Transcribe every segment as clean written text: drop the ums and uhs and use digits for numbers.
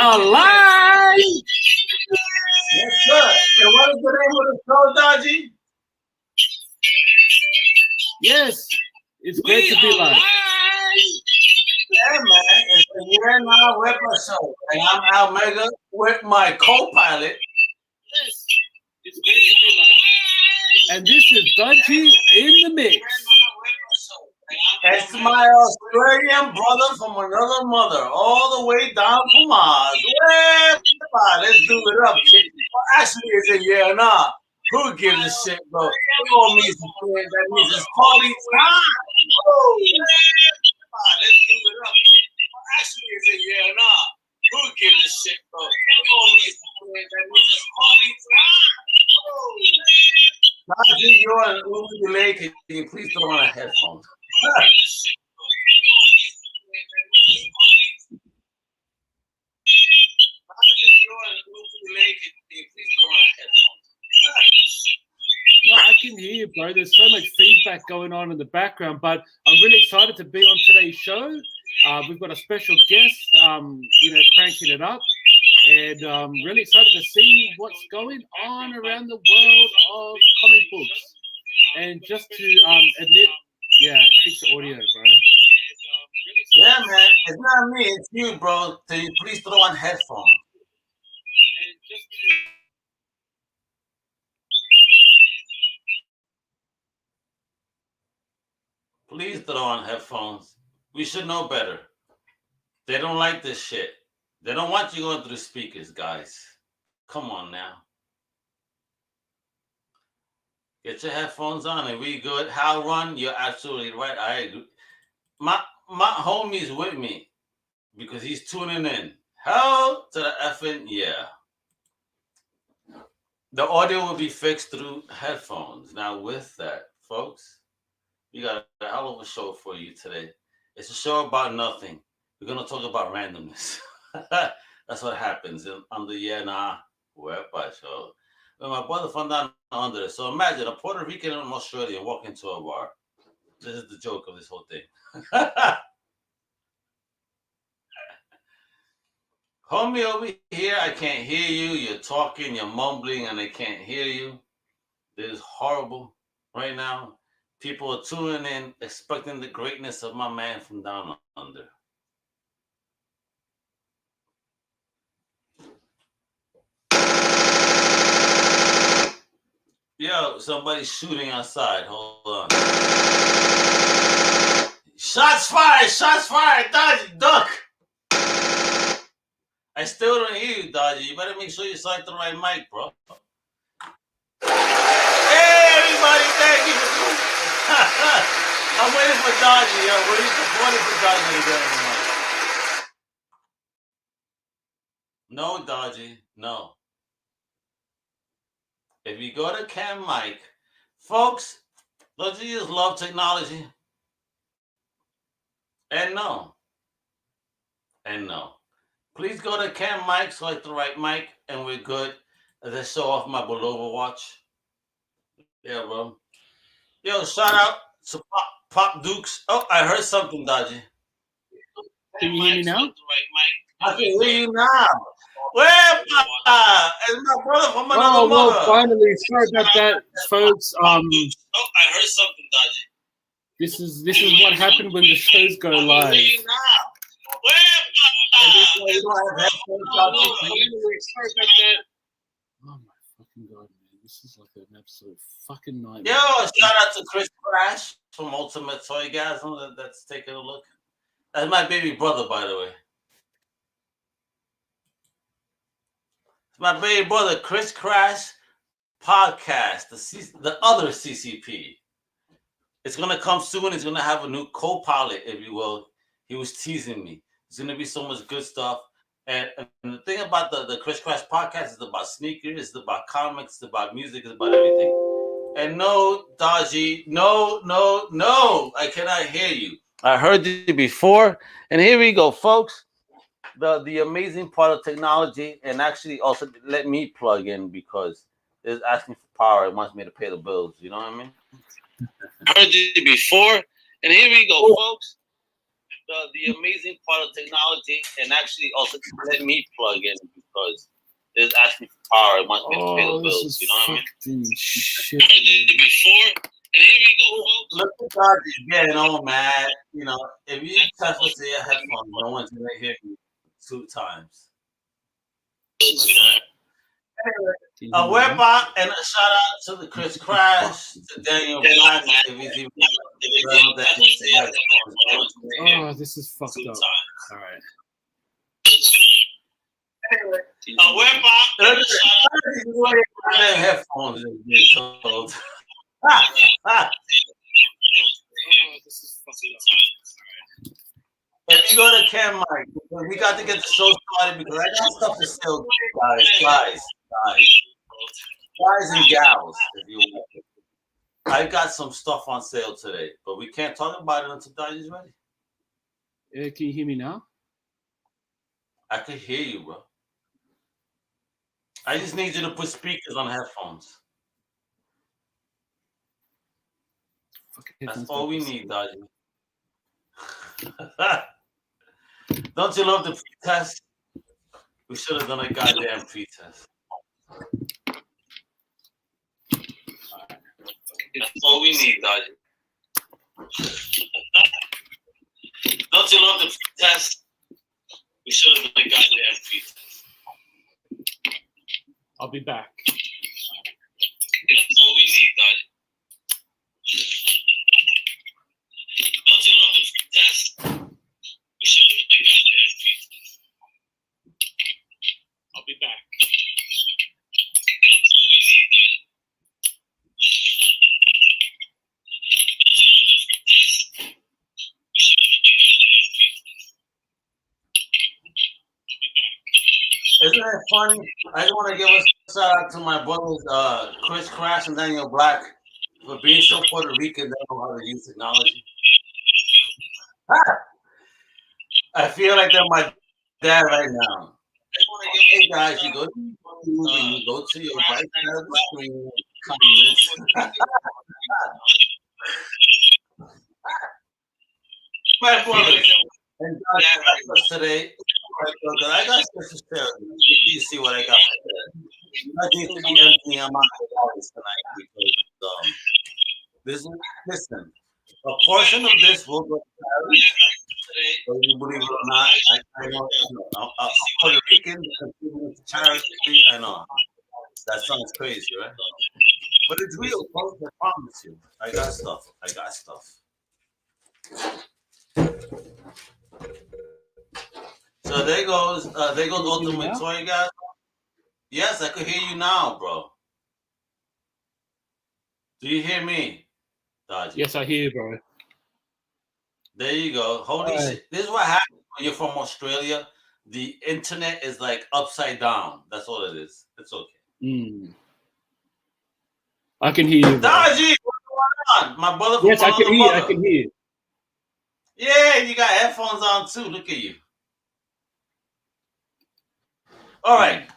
are live. Yes, sir. And what is the name of the show, Dodgy? Yes, it's great to be live. Yeah, man. It's the Yeah-Nah Wepa Show. And I'm Almega with my co-pilot. Yes, it's great to be live. And this is Dodgy in the mix. It's my Australian brother from another mother, all the way down from Mars. Let's do it up, kid. Well, actually, it's a yeah or nah. Who gives a shit, bro? We all mean some shit. That means it's party time. Woo! Let's do it up, kid. Well, actually, it's a yeah or nah. Who gives a shit, bro? We all mean some shit. That means it's party time. Najee, you're on Uber delay. Can you please throw on a headphone? No, I can hear you, bro. There's so much feedback going on in the background, but I'm really excited to be on today's show. We've got a special guest, cranking it up, and really excited to see what's going on around the world of comic books. And just to admit, fix the audio, bro. Yeah, man. It's not me. It's you, bro. Can you please throw on headphones? Please throw on headphones. We should know better. They don't like this shit. They don't want you going through speakers, guys. Come on now. Get your headphones on and we good. Hal Run, you're absolutely right. I agree. My homie's with me because he's tuning in. Hell to the effing yeah. The audio will be fixed through headphones. Now with that, folks, we got a hell of a show for you today. It's a show about nothing. We're going to talk about randomness. That's what happens on the Yeah-Nah Wepa Show. With my brother from Down-under. So imagine a Puerto Rican and an Australian walk into a bar. This is the joke of this whole thing. Homie over here, I can't hear you. You're talking, you're mumbling, and I can't hear you. This is horrible right now. People are tuning in, expecting the greatness of my man from Down Under. Yo, somebody's shooting outside. Hold on. Shots fired! Shots fired! Dodgy, duck! I still don't hear you, Dodgy. You better make sure you select the right mic, bro. Hey, everybody, thank you. I'm waiting for Dodgy, yo. Waiting for Dodgy to get on the mic. No, Dodgy, no. If you go to Cam Mic, folks, don't you just love technology? And no. Please go to Cam Mic, select the right mic, and we're good. As I show off my Bulova watch. Yeah, bro. Yo, shout out to Pop Dukes. Oh, I heard something, Dodgy. Can you hear me now? I can hear you now. Where, it's my brother from another mother. Well, finally, sorry about that, folks. Oh, I heard something, Dodgy. This is what happened when the shows go live. Oh my fucking god, man! This is like an absolute fucking nightmare. Yo, shout out to Chris Crash from Ultimate Toygasm. That's taking a look. That's my baby brother, by the way. It's my baby brother, Chris Crash podcast, the other CCP. It's gonna come soon. He's gonna have a new co-pilot, if you will. He was teasing me. There's gonna be so much good stuff. And the thing about the Chris Crash podcast is about sneakers, it's about comics, it's about music, it's about everything. And no, Dodgy, no, I cannot hear you. I heard you before, and here we go, folks. The amazing part of technology, and actually also let me plug in because it's asking for power. It wants me to pay the bills. You know what I mean? I heard you before, and here we go, folks. the amazing part of technology, and actually also let me plug in because it's asking for power. It wants me to pay the bills. You know what I mean? Shit. Before, and here we go, folks. Look at God is getting on, man. You know, if you touch us to your headphones, no one's gonna hear you 2 times. Anyway, a wepa and a shout out to the Chris Crash, to Daniel Black, if he's even oh, this is fucked up. All right. Anyway, a wepa and a shout out to headphones. Told. Oh, this is fucked up. If you go to Cam Mike, we got to get the show started because I got stuff to sell, guys and gals. If you want. I got some stuff on sale today, but we can't talk about it until Dodgy's ready. Can you hear me now? I could hear you, bro. I just need you to put speakers on headphones. That's all we need, Dodgy. Don't you love the pre-test? We should have done a goddamn pre-test. That's all we need, Dodgy. Don't you love the pre-test? We should have done a goddamn pre-test. I'll be back. That's all we need, Dodgy. Don't you love the pre-test? We should have done a goddamn pre-test. I'll be back. That's all we need, Dodgy. Isn't that funny? I just want to give a shout out to my brothers, Chris Crash and Daniel Black, for being so Puerto Rican. They know how to use technology. I feel like they're my dad right now. Hey guys, you go to you go to your right side of the screen. My brother and today. I got special share. You see what I got. I need to be empty on my hours tonight because this. Listen, a portion of this will go to charity. So you believe it or not, I know I'm Puerto Rican charity. I know that sounds crazy, right? But it's real, folks. I promise you. I got stuff. So there goes Ultimate Toy guys. Yes, I could hear you now, bro. Do you hear me, Dodgy? Yes, I hear you, bro. There you go. Holy shit. This is what happens when you're from Australia. The internet is like upside down. That's all it is. It's okay. I can hear you, bro. Dodgy, what's going on? My brother from yes, I can hear you. I can hear you. Yeah, you got headphones on too. Look at you. All right.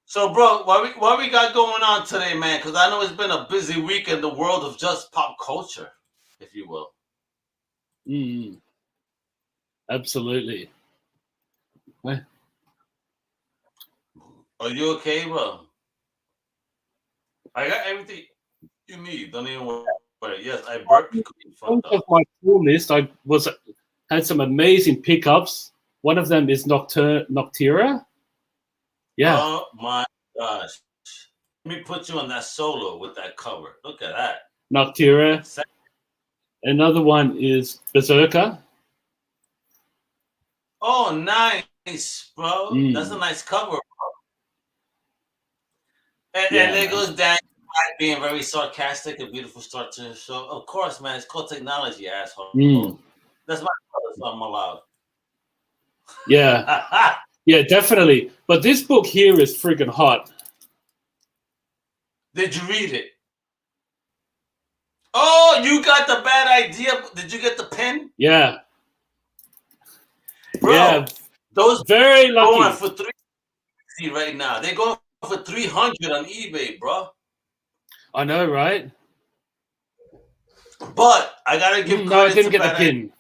So, bro, what we got going on today, man? Because I know it's been a busy week in the world of just pop culture, if you will. Absolutely. What? Are you okay, bro? I got everything you need. Don't even worry. Yes, I burped. Of my tool list, I had some amazing pickups. One of them is Noctera. Yeah. Oh my gosh. Let me put you on that solo with that cover. Look at that. Noctera. Another one is Berserker. Oh, nice, bro. That's a nice cover, bro. And there goes Dan being very sarcastic, a beautiful start to the show. Of course, man. It's called technology, asshole. That's my color, so I'm allowed. Yeah. Yeah, definitely. But this book here is freaking hot. Did you read it? Oh, you got the bad idea. Did you get the pen? Yeah. Bro, yeah. Those very lucky. Going for $350 right now. They're going for $300 on eBay, bro. I know, right? But I gotta give credit. No, I didn't to get the pin.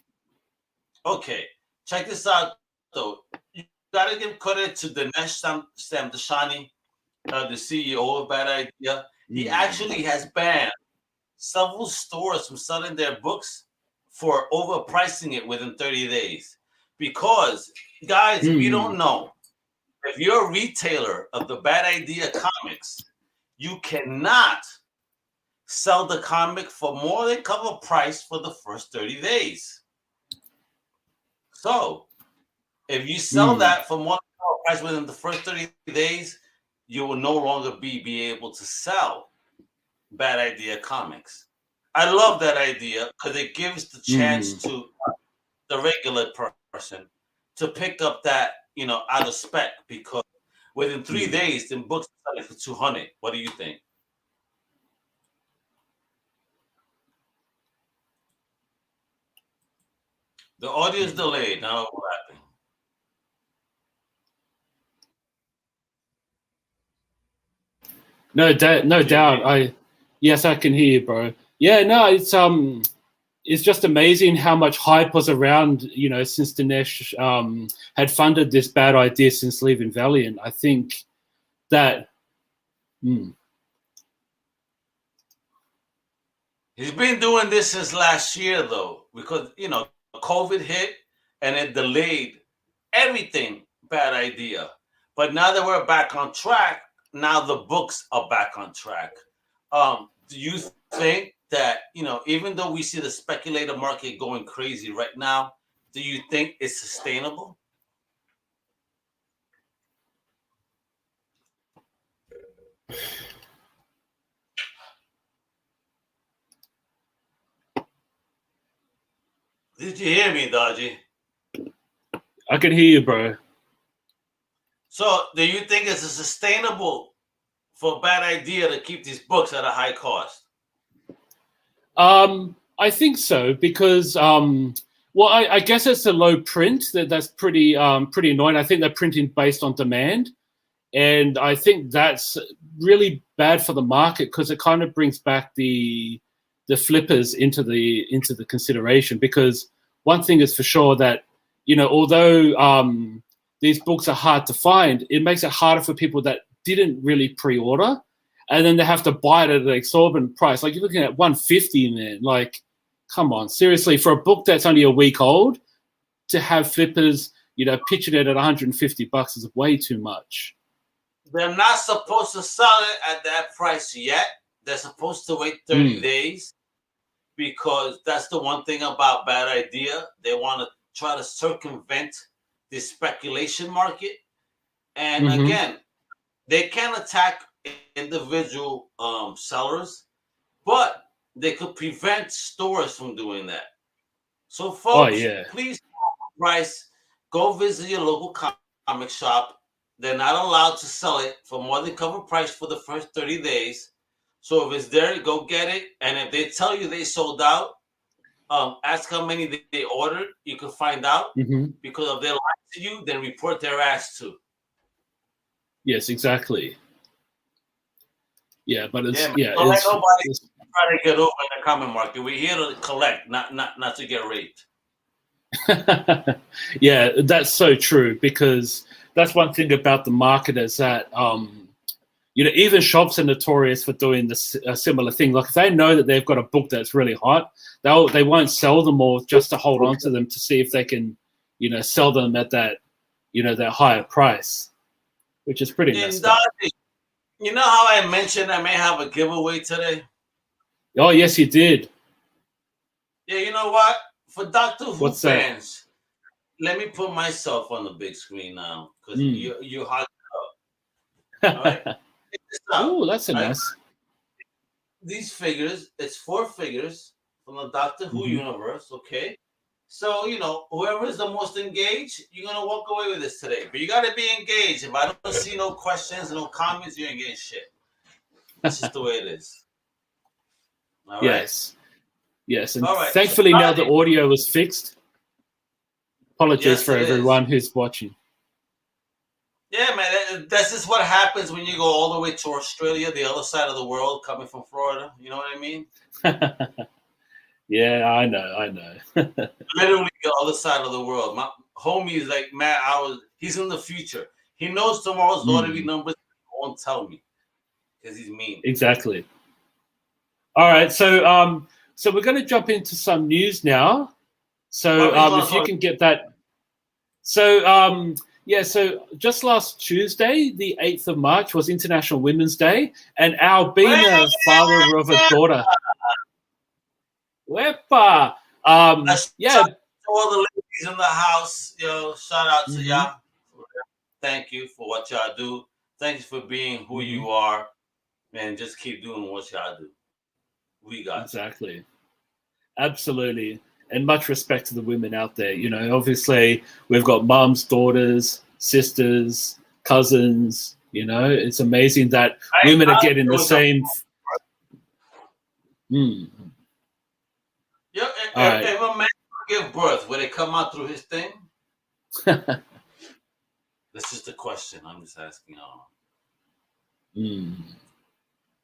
Okay, check this out though. You gotta give credit to Dinesh Samdashani, the CEO of Bad Idea. He actually has banned several stores from selling their books for overpricing it within 30 days. Because, guys, if you don't know, if you're a retailer of the Bad Idea comics, you cannot sell the comic for more than cover price for the first 30 days. So, if you sell that for more than cover price within the first 30 days, you will no longer be able to sell Bad Idea comics. I love that idea because it gives the chance to the regular person to pick up that, out of spec, because within 3 days, the books are selling for 200. What do you think? The audio is delayed. Now what happened? No doubt. Yes, I can hear you, bro. Yeah, no, it's just amazing how much hype was around, since Dinesh had funded this Bad Idea since leaving Valiant. I think that. He's been doing this since last year, though, because, COVID hit and it delayed everything Bad Idea. But now that we're back on track, now the books are back on track. Do you think that, even though we see the speculator market going crazy right now, do you think it's sustainable? Did you hear me, Dodgy? I can hear you, bro. So, do you think it's sustainable for a Bad Idea to keep these books at a high cost? I think so because, I guess it's a low print that's pretty annoying. I think they're printing based on demand, and I think that's really bad for the market because it kind of brings back the flippers into the consideration. Because one thing is for sure that although these books are hard to find, it makes it harder for people that didn't really pre-order, and then they have to buy it at an exorbitant price. Like you're looking at $150, man. Like, come on, seriously, for a book that's only a week old, to have flippers, pitching it at $150 is way too much. They're not supposed to sell it at that price yet. They're supposed to wait 30 days because that's the one thing about Bad Idea. They want to try to circumvent the speculation market. And again, they can attack individual sellers, but they could prevent stores from doing that. So, folks, please price. Go visit your local comic shop. They're not allowed to sell it for more than cover price for the first 30 days. So if it's there, go get it. And if they tell you they sold out, ask how many they ordered. You can find out. Because if they lie to you, then report their ass too. Yes, exactly. Yeah, but it's Don't let nobody try to get over in the comic market. We're here to collect, not to get raped. Yeah, that's so true, because that's one thing about the market is that even shops are notorious for doing this similar thing. Like if they know that they've got a book that's really hot, they won't sell them all just to hold on to them to see if they can sell them at that that higher price, which is pretty messed up. You know how I mentioned I may have a giveaway today? Oh, yes, you did. Yeah, you know what? For Doctor Who fans, let me put myself on the big screen now because you hot it up. All right? Oh, that's a nice. These figures, it's 4 figures from the Doctor Who universe, okay? So, whoever is the most engaged, you're going to walk away with this today. But you got to be engaged. If I don't see no questions, no comments, you ain't getting shit. That's just the way it is. All yes. Right? Yes. And thankfully now the audio was fixed. Apologies for everyone who's watching. Yeah, man. That's just what happens when you go all the way to Australia, the other side of the world, coming from Florida. You know what I mean? Yeah, I know. Literally the other side of the world. My homie is like, man, he's in the future. He knows tomorrow's lottery numbers. He won't tell me because he's mean. Exactly. All right, so we're going to jump into some news now. So if you can get that. So so just last Tuesday, the 8th of March, was International Women's Day, and our being a father of a daughter, Wepa, shout out to all the ladies in the house, yo, shout out to y'all. Thank you for what y'all do. Thank you for being who you are, and just keep doing what y'all do. We got exactly, absolutely. And much respect to the women out there. You know, obviously we've got mums, daughters, sisters, cousins. You know, it's amazing that women are getting the same. Yeah, if a man give birth, will it come out through his thing? This is the question. I'm just asking y'all.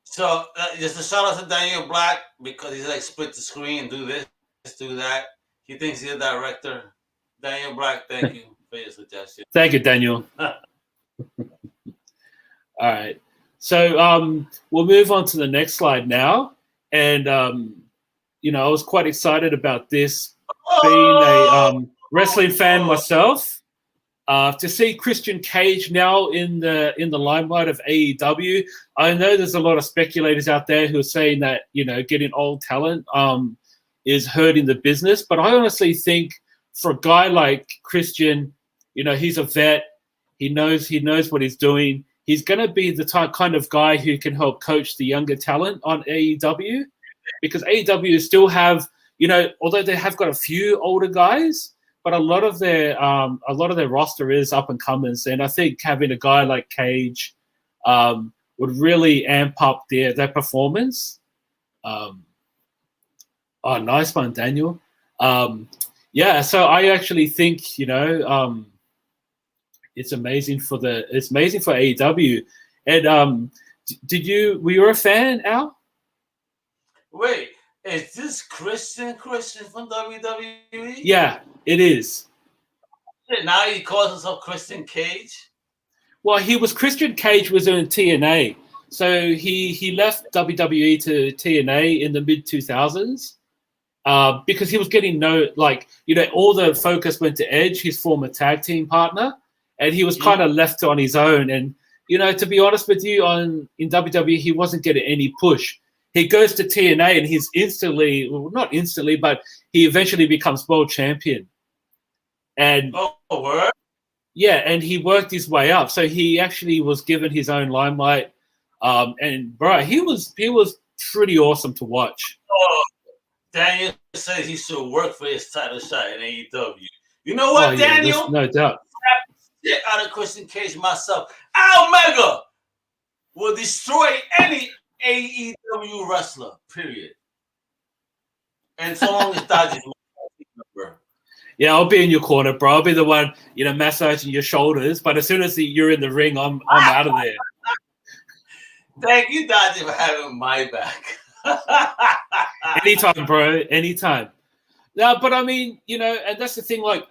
So just a shout out to Daniel Black, because he's like split the screen, do this, do that. He thinks he's a director. Daniel Black, thank you for your suggestion. Thank you, Daniel. All right. So we'll move on to the next slide now. And, you know, I was quite excited about this, being a wrestling fan myself, to see Christian Cage now in the limelight of AEW. I know there's a lot of speculators out there who are saying that, you know, getting old talent is hurting the business. But I honestly think for a guy like Christian, you know, he's a vet. He knows what he's doing. He's going to be the kind of guy who can help coach the younger talent on AEW, because AEW still have, you know, although they have got a few older guys, but a lot of their roster is up and comers. And I think having a guy like Cage would really amp up their performance. Oh, nice one, Daniel. So I actually think, you know, it's amazing for AEW. And were you a fan, Al? Wait, is this Christian from WWE? Yeah, it is. Now he calls himself Christian Cage? Well, Christian Cage was in TNA. So he left WWE to TNA in the mid-2000s. Because he was getting all the focus went to Edge, his former tag team partner, and he was kind of left on his own. And, you know, to be honest with you, in WWE, he wasn't getting any push. He goes to TNA and he's not instantly, but he eventually becomes world champion. And word? Yeah, and he worked his way up. So he actually was given his own limelight. And bro, he was pretty awesome to watch. Daniel says he should work for his title shot in AEW. You know what, Daniel? No doubt. Get out of Christian Cage myself. Omega will destroy any AEW wrestler, period. And so long as Dodgy's number. Yeah, I'll be in your corner, bro. I'll be the one, you know, massaging your shoulders. But as soon as you're in the ring, I'm out of there. Thank you, Dodgy, for having my back. Anytime, bro. Anytime. No, but I mean, you know, and that's the thing. Like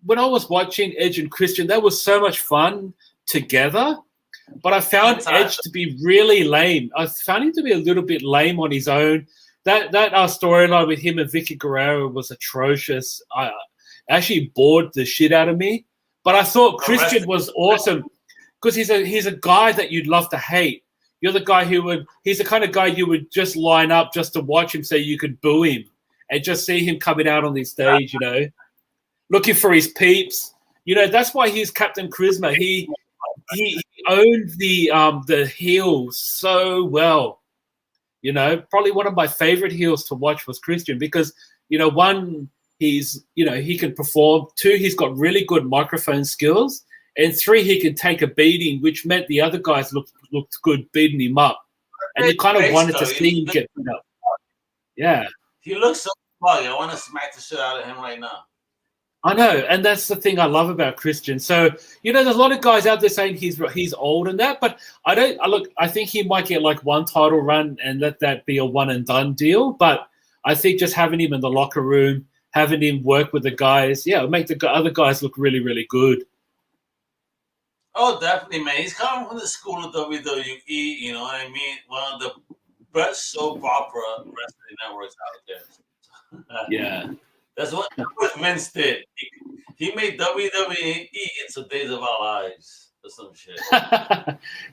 when I was watching Edge and Christian, that was so much fun together. But I found Edge to be really lame. I found him to be a little bit lame on his own. That storyline with him and Vicky Guerrero was atrocious. I actually bored the shit out of me. But I thought Christian was awesome because he's a guy that you'd love to hate. You're the guy he's the kind of guy you would just line up just to watch him so you could boo him and just see him coming out on the stage, you know, looking for his peeps. You know, that's why he's Captain Charisma. He owned the heels so well. You know, probably one of my favorite heels to watch was Christian because, you know, one, he can perform. Two, he's got really good microphone skills. And three, he can take a beating, which meant the other guys looked good beating him up. And you kind of wanted to see him get beat up. Yeah. He looks so smug. I want to smack the shit out of him right now. I know, and that's the thing I love about Christian. So, you know, there's a lot of guys out there saying he's old and that, but I think he might get like one title run and let that be a one and done deal. But I think just having him in the locker room, having him work with the guys, it'll make the other guys look really, really good. Oh, definitely, man. He's coming from the school of WWE. You know what I mean? One of the best soap opera wrestling networks out there. Yeah. That's what Vince did. He made WWE into Days of Our Lives or some shit.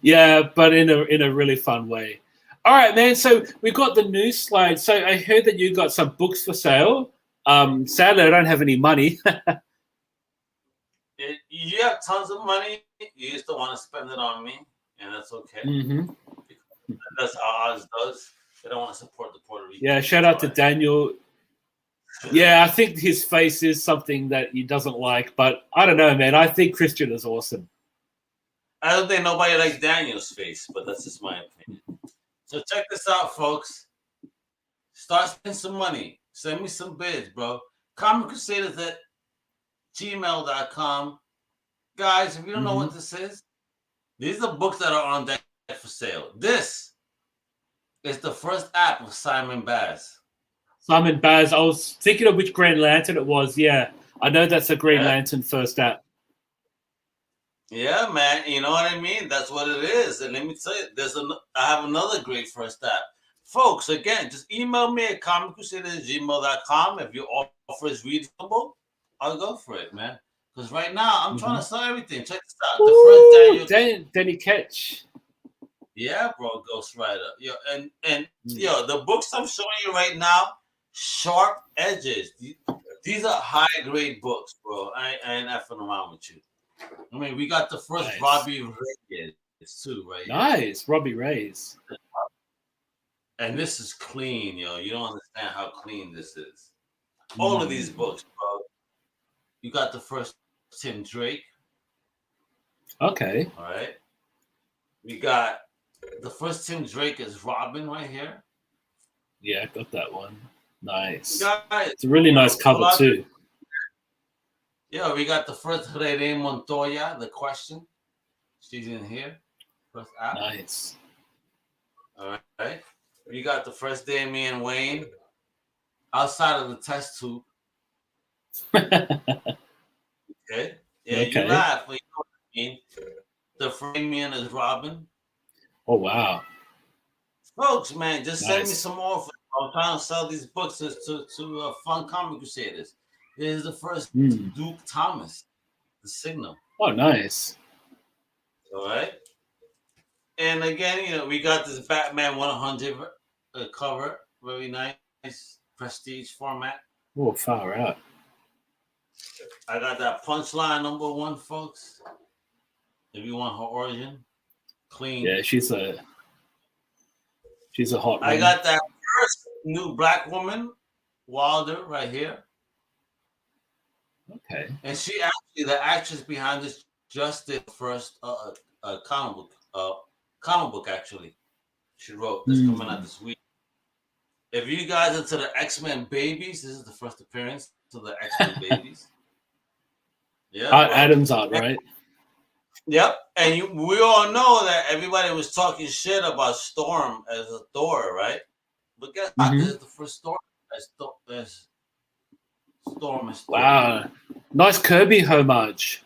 Yeah, but in a really fun way. All right, man. So we got the news slide. So I heard that you got some books for sale. Sadly, I don't have any money. You have tons of money. You just don't want to spend it on me, and that's okay. Mm-hmm. That's how Oz does. They don't want to support the Puerto Rican. Yeah, shout out to Daniel. Yeah, I think his face is something that he doesn't like, but I don't know, man. I think Christian is awesome. I don't think nobody likes Daniel's face, but that's just my opinion. So check this out, folks. Start spending some money. Send me some bids, bro. Comic Crusaders at gmail.com. Guys, if you don't know what this is, these are books that are on deck for sale. This is the first app of Simon Baz. Simon Baz. I was thinking of which Green Lantern it was. Yeah, I know that's a Green Lantern first app. Yeah, man. You know what I mean? That's what it is. And let me tell you, I have another great first app. Folks, again, just email me at comiccrusaders@gmail.com. If your offer is reasonable, I'll go for it, man. Because right now, I'm trying to sell everything. Check this out. The first Danny Ketch. Yeah, bro, Ghost Rider. Yo, and the books I'm showing you right now, sharp edges. These are high-grade books, bro. I ain't effing around with you. I mean, we got the first Robbie Reyes too, right? Nice, Robbie Reyes. And this is clean, yo. You don't understand how clean this is. All of these books, bro. You got the first Tim Drake. Okay. All right. We got the first Tim Drake is Robin right here. Yeah, I got that one. Nice. Guys, it's a really nice cover too. Yeah, we got the first Rene Montoya, The Question. She's in here. First app. Nice. All right. We got the first Damian Wayne outside of the test tube. Okay. Yeah, Okay. you laugh. But you know what I mean. The Framian is Robin. Oh, wow. Folks, man, just send me some offers. I'm trying to sell these books to Fun Comic Crusaders. This is the first Duke Thomas, The Signal. Oh, nice. All right. And again, we got this Batman 100 cover. Very nice prestige format. Oh, far out. I got that Punchline #1, folks. If you want her origin, clean. Yeah, she's a hot one. I got that first new black woman, Wilder, right here. Okay. And she actually, the actress behind this, just did first comic book actually. She wrote this coming out this week. If you guys into the X-Men babies, this is the first appearance to the X-Men babies. Yeah, Adam's art, right? Yep, and we all know that everybody was talking shit about Storm as a Thor, right? But guess what? This is the first Storm as Storm. Wow, nice Kirby homage.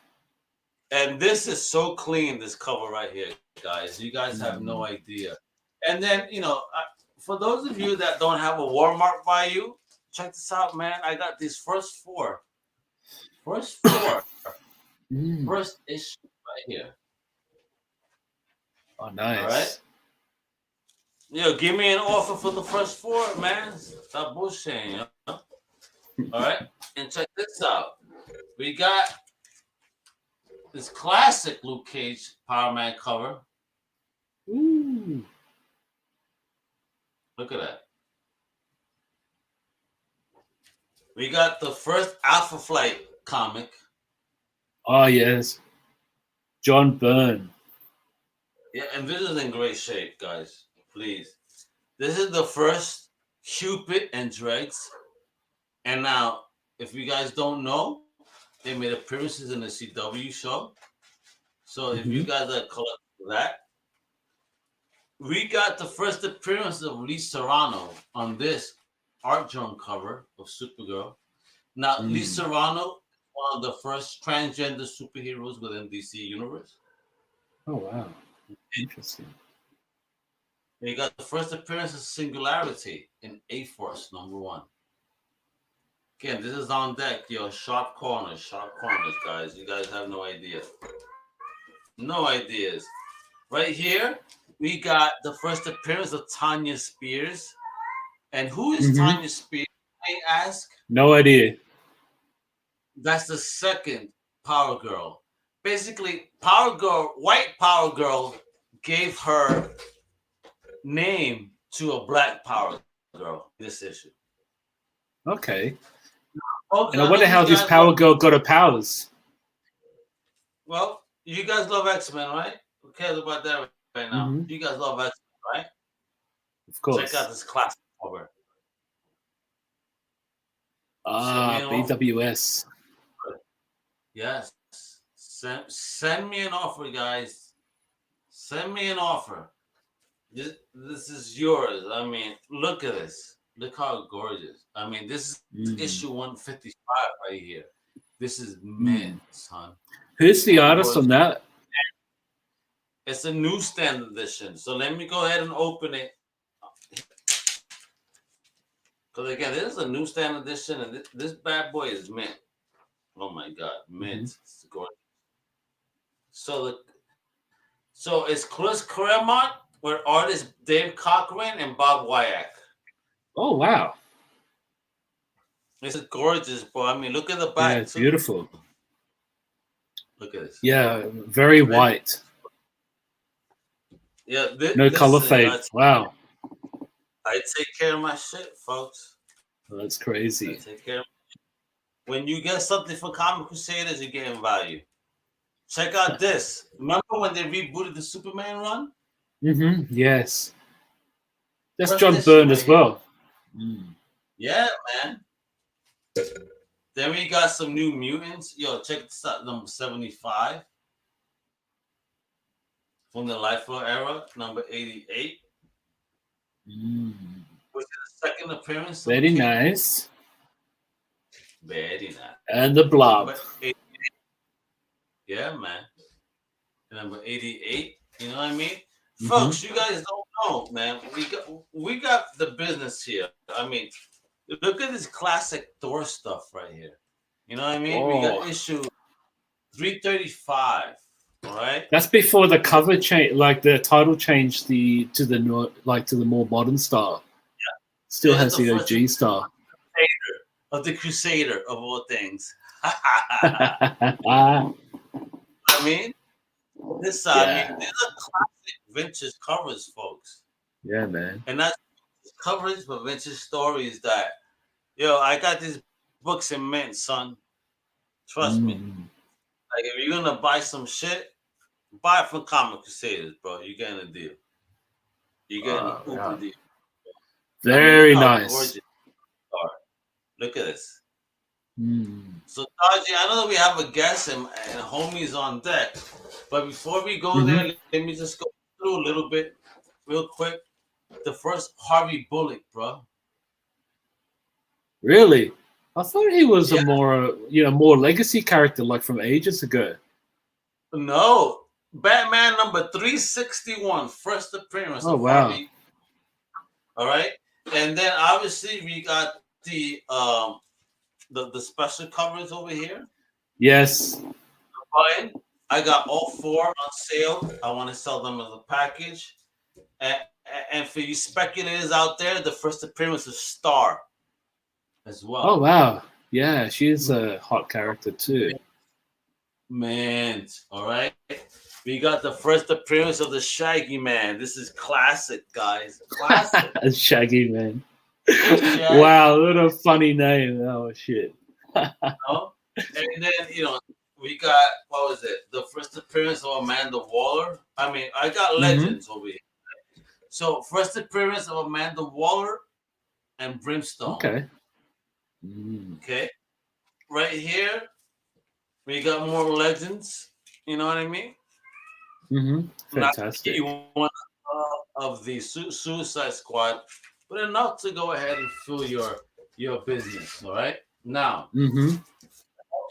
And this is so clean, this cover right here, guys. You guys have no idea. And then, for those of you that don't have a Walmart by you, check this out, man. I got these first four. First issue right here. Oh, nice. All right. Give me an offer for the first 4, man. Stop bullshitting, All right. And check this out. We got this classic Luke Cage Power Man cover. Ooh. Look at that. We got the first Alpha Flight comic. Oh, yes. John Byrne. Yeah, and this is in great shape, guys. Please. This is the first Cupid and Dregs. And now, if you guys don't know, they made appearances in the CW show. So if you guys are collecting that, we got the first appearance of Lee Serrano on this art journal cover of Supergirl. Now, Lisa Ronald, one of the first transgender superheroes within DC Universe. Oh wow, interesting. You got the first appearance of Singularity in A-Force #1. Again, this is on deck, yo. Sharp corners, guys. You guys have no idea. No ideas. Right here, we got the first appearance of Tanya Spears. And who is Tanya Spears, I ask? No idea. That's the second Power Girl. Basically, Power Girl, white Power Girl gave her name to a black Power Girl this issue. Okay. Okay, and I wonder how this Power Girl got her powers. Well, you guys love X-Men, right? Who cares about that right now? You guys love X-Men, right? Of course. Check out this classic cover. BWS. Yes. Send me an offer, guys. Send me an offer. This is yours. I mean, look at this. Look how gorgeous. I mean, this is issue 155 right here. This is mint, son. Who's the artist on that? It's a newsstand edition. So let me go ahead and open it. Because again, this is a newsstand edition, and this bad boy is mint. Oh my God, mint. It's gorgeous. So it's Chris Claremont with artist Dave Cochran and Bob Wyack. Oh wow. This is gorgeous, bro. I mean, look at the back. Yeah, it's beautiful. Look at this. Yeah, very white. Yeah, no color fade. Wow. I take care of my shit, folks. Oh, that's crazy. I take care of when you get something from Comic Crusaders, you're getting value. Check out this. Remember when they rebooted the Superman run? Yes. That's John Byrne as well. Yeah, man. Then we got some new mutants. Yo, check this out, number 75. From the Liefeld era, number 88. Which is the second appearance. Very nice. Very nice. And the Blob. Yeah, man. Number 88. You know what I mean? Folks, you guys don't know, man. We got the business here. I mean, look at this classic Thor stuff right here. You know what I mean? We got issue 335. All right. That's before the cover change, like the title changed to the more modern style. Yeah. Still has the OG style. Of the Crusader of all things. I mean, these are classic vintage covers, folks. Yeah, man. And that's covers for vintage stories that, I got these books in mint, son. Trust me. Like, if you're gonna buy some shit, buy it from Comic Crusaders, bro. You're getting a deal. You're getting a deal. Very nice. Look at this. So, Dodgy, I know that we have a guest and homies on deck, but before we go there, let me just go through a little bit, real quick. The first Harvey Bullock, bro. Really? I thought he was a more legacy character, like from ages ago. No, Batman number 361, first appearance. Oh wow! Harvey. All right, and then obviously we got the special covers over here. Yes. I got all 4 on sale. I want to sell them as a package. And for you speculators out there, the first appearance is Star as well. Oh wow! Yeah, she is a hot character too. Man, all right. We got the first appearance of the Shaggy Man. This is classic, guys. Classic. Shaggy Man. Wow, what a funny name. Oh shit. And then we got, what was it? The first appearance of Amanda Waller. I mean, I got legends over here. So first appearance of Amanda Waller and Brimstone. Okay. Okay. Right here, we got more legends. You know what I mean? Fantastic. One of the Suicide Squad but enough to go ahead and fill your business. All right. Now, Mm-hmm.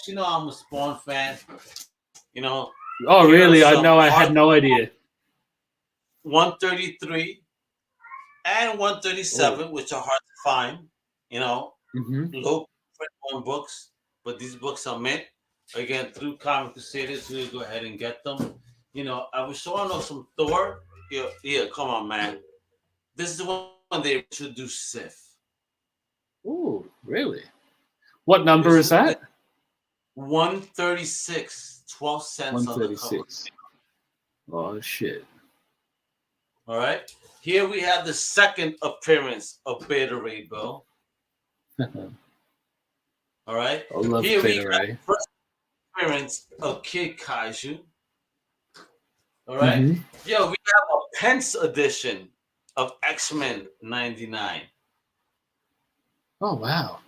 you know I'm a Spawn fan. You know, Oh, here are really? I some know. I had no idea. 133 and Oh. 137, which are hard to find. You know, Mm-hmm. low print on books, but these books are meant again through Comic Crusaders. We'll go ahead and get them. You know, I was showing off some Thor. Yeah, come on, man. This is the one they introduced Sif. Oh, really? What number This is is that? 136, 12 cents on the cover. 136. Oh, shit. All right. Here we have the second appearance of Beta Ray Bill. All right. I love Here we Beta got Ray. the first appearance of Kid Kaiju. All right. Mm-hmm. Yo, we have a Pence edition of X-Men 99. Oh, wow.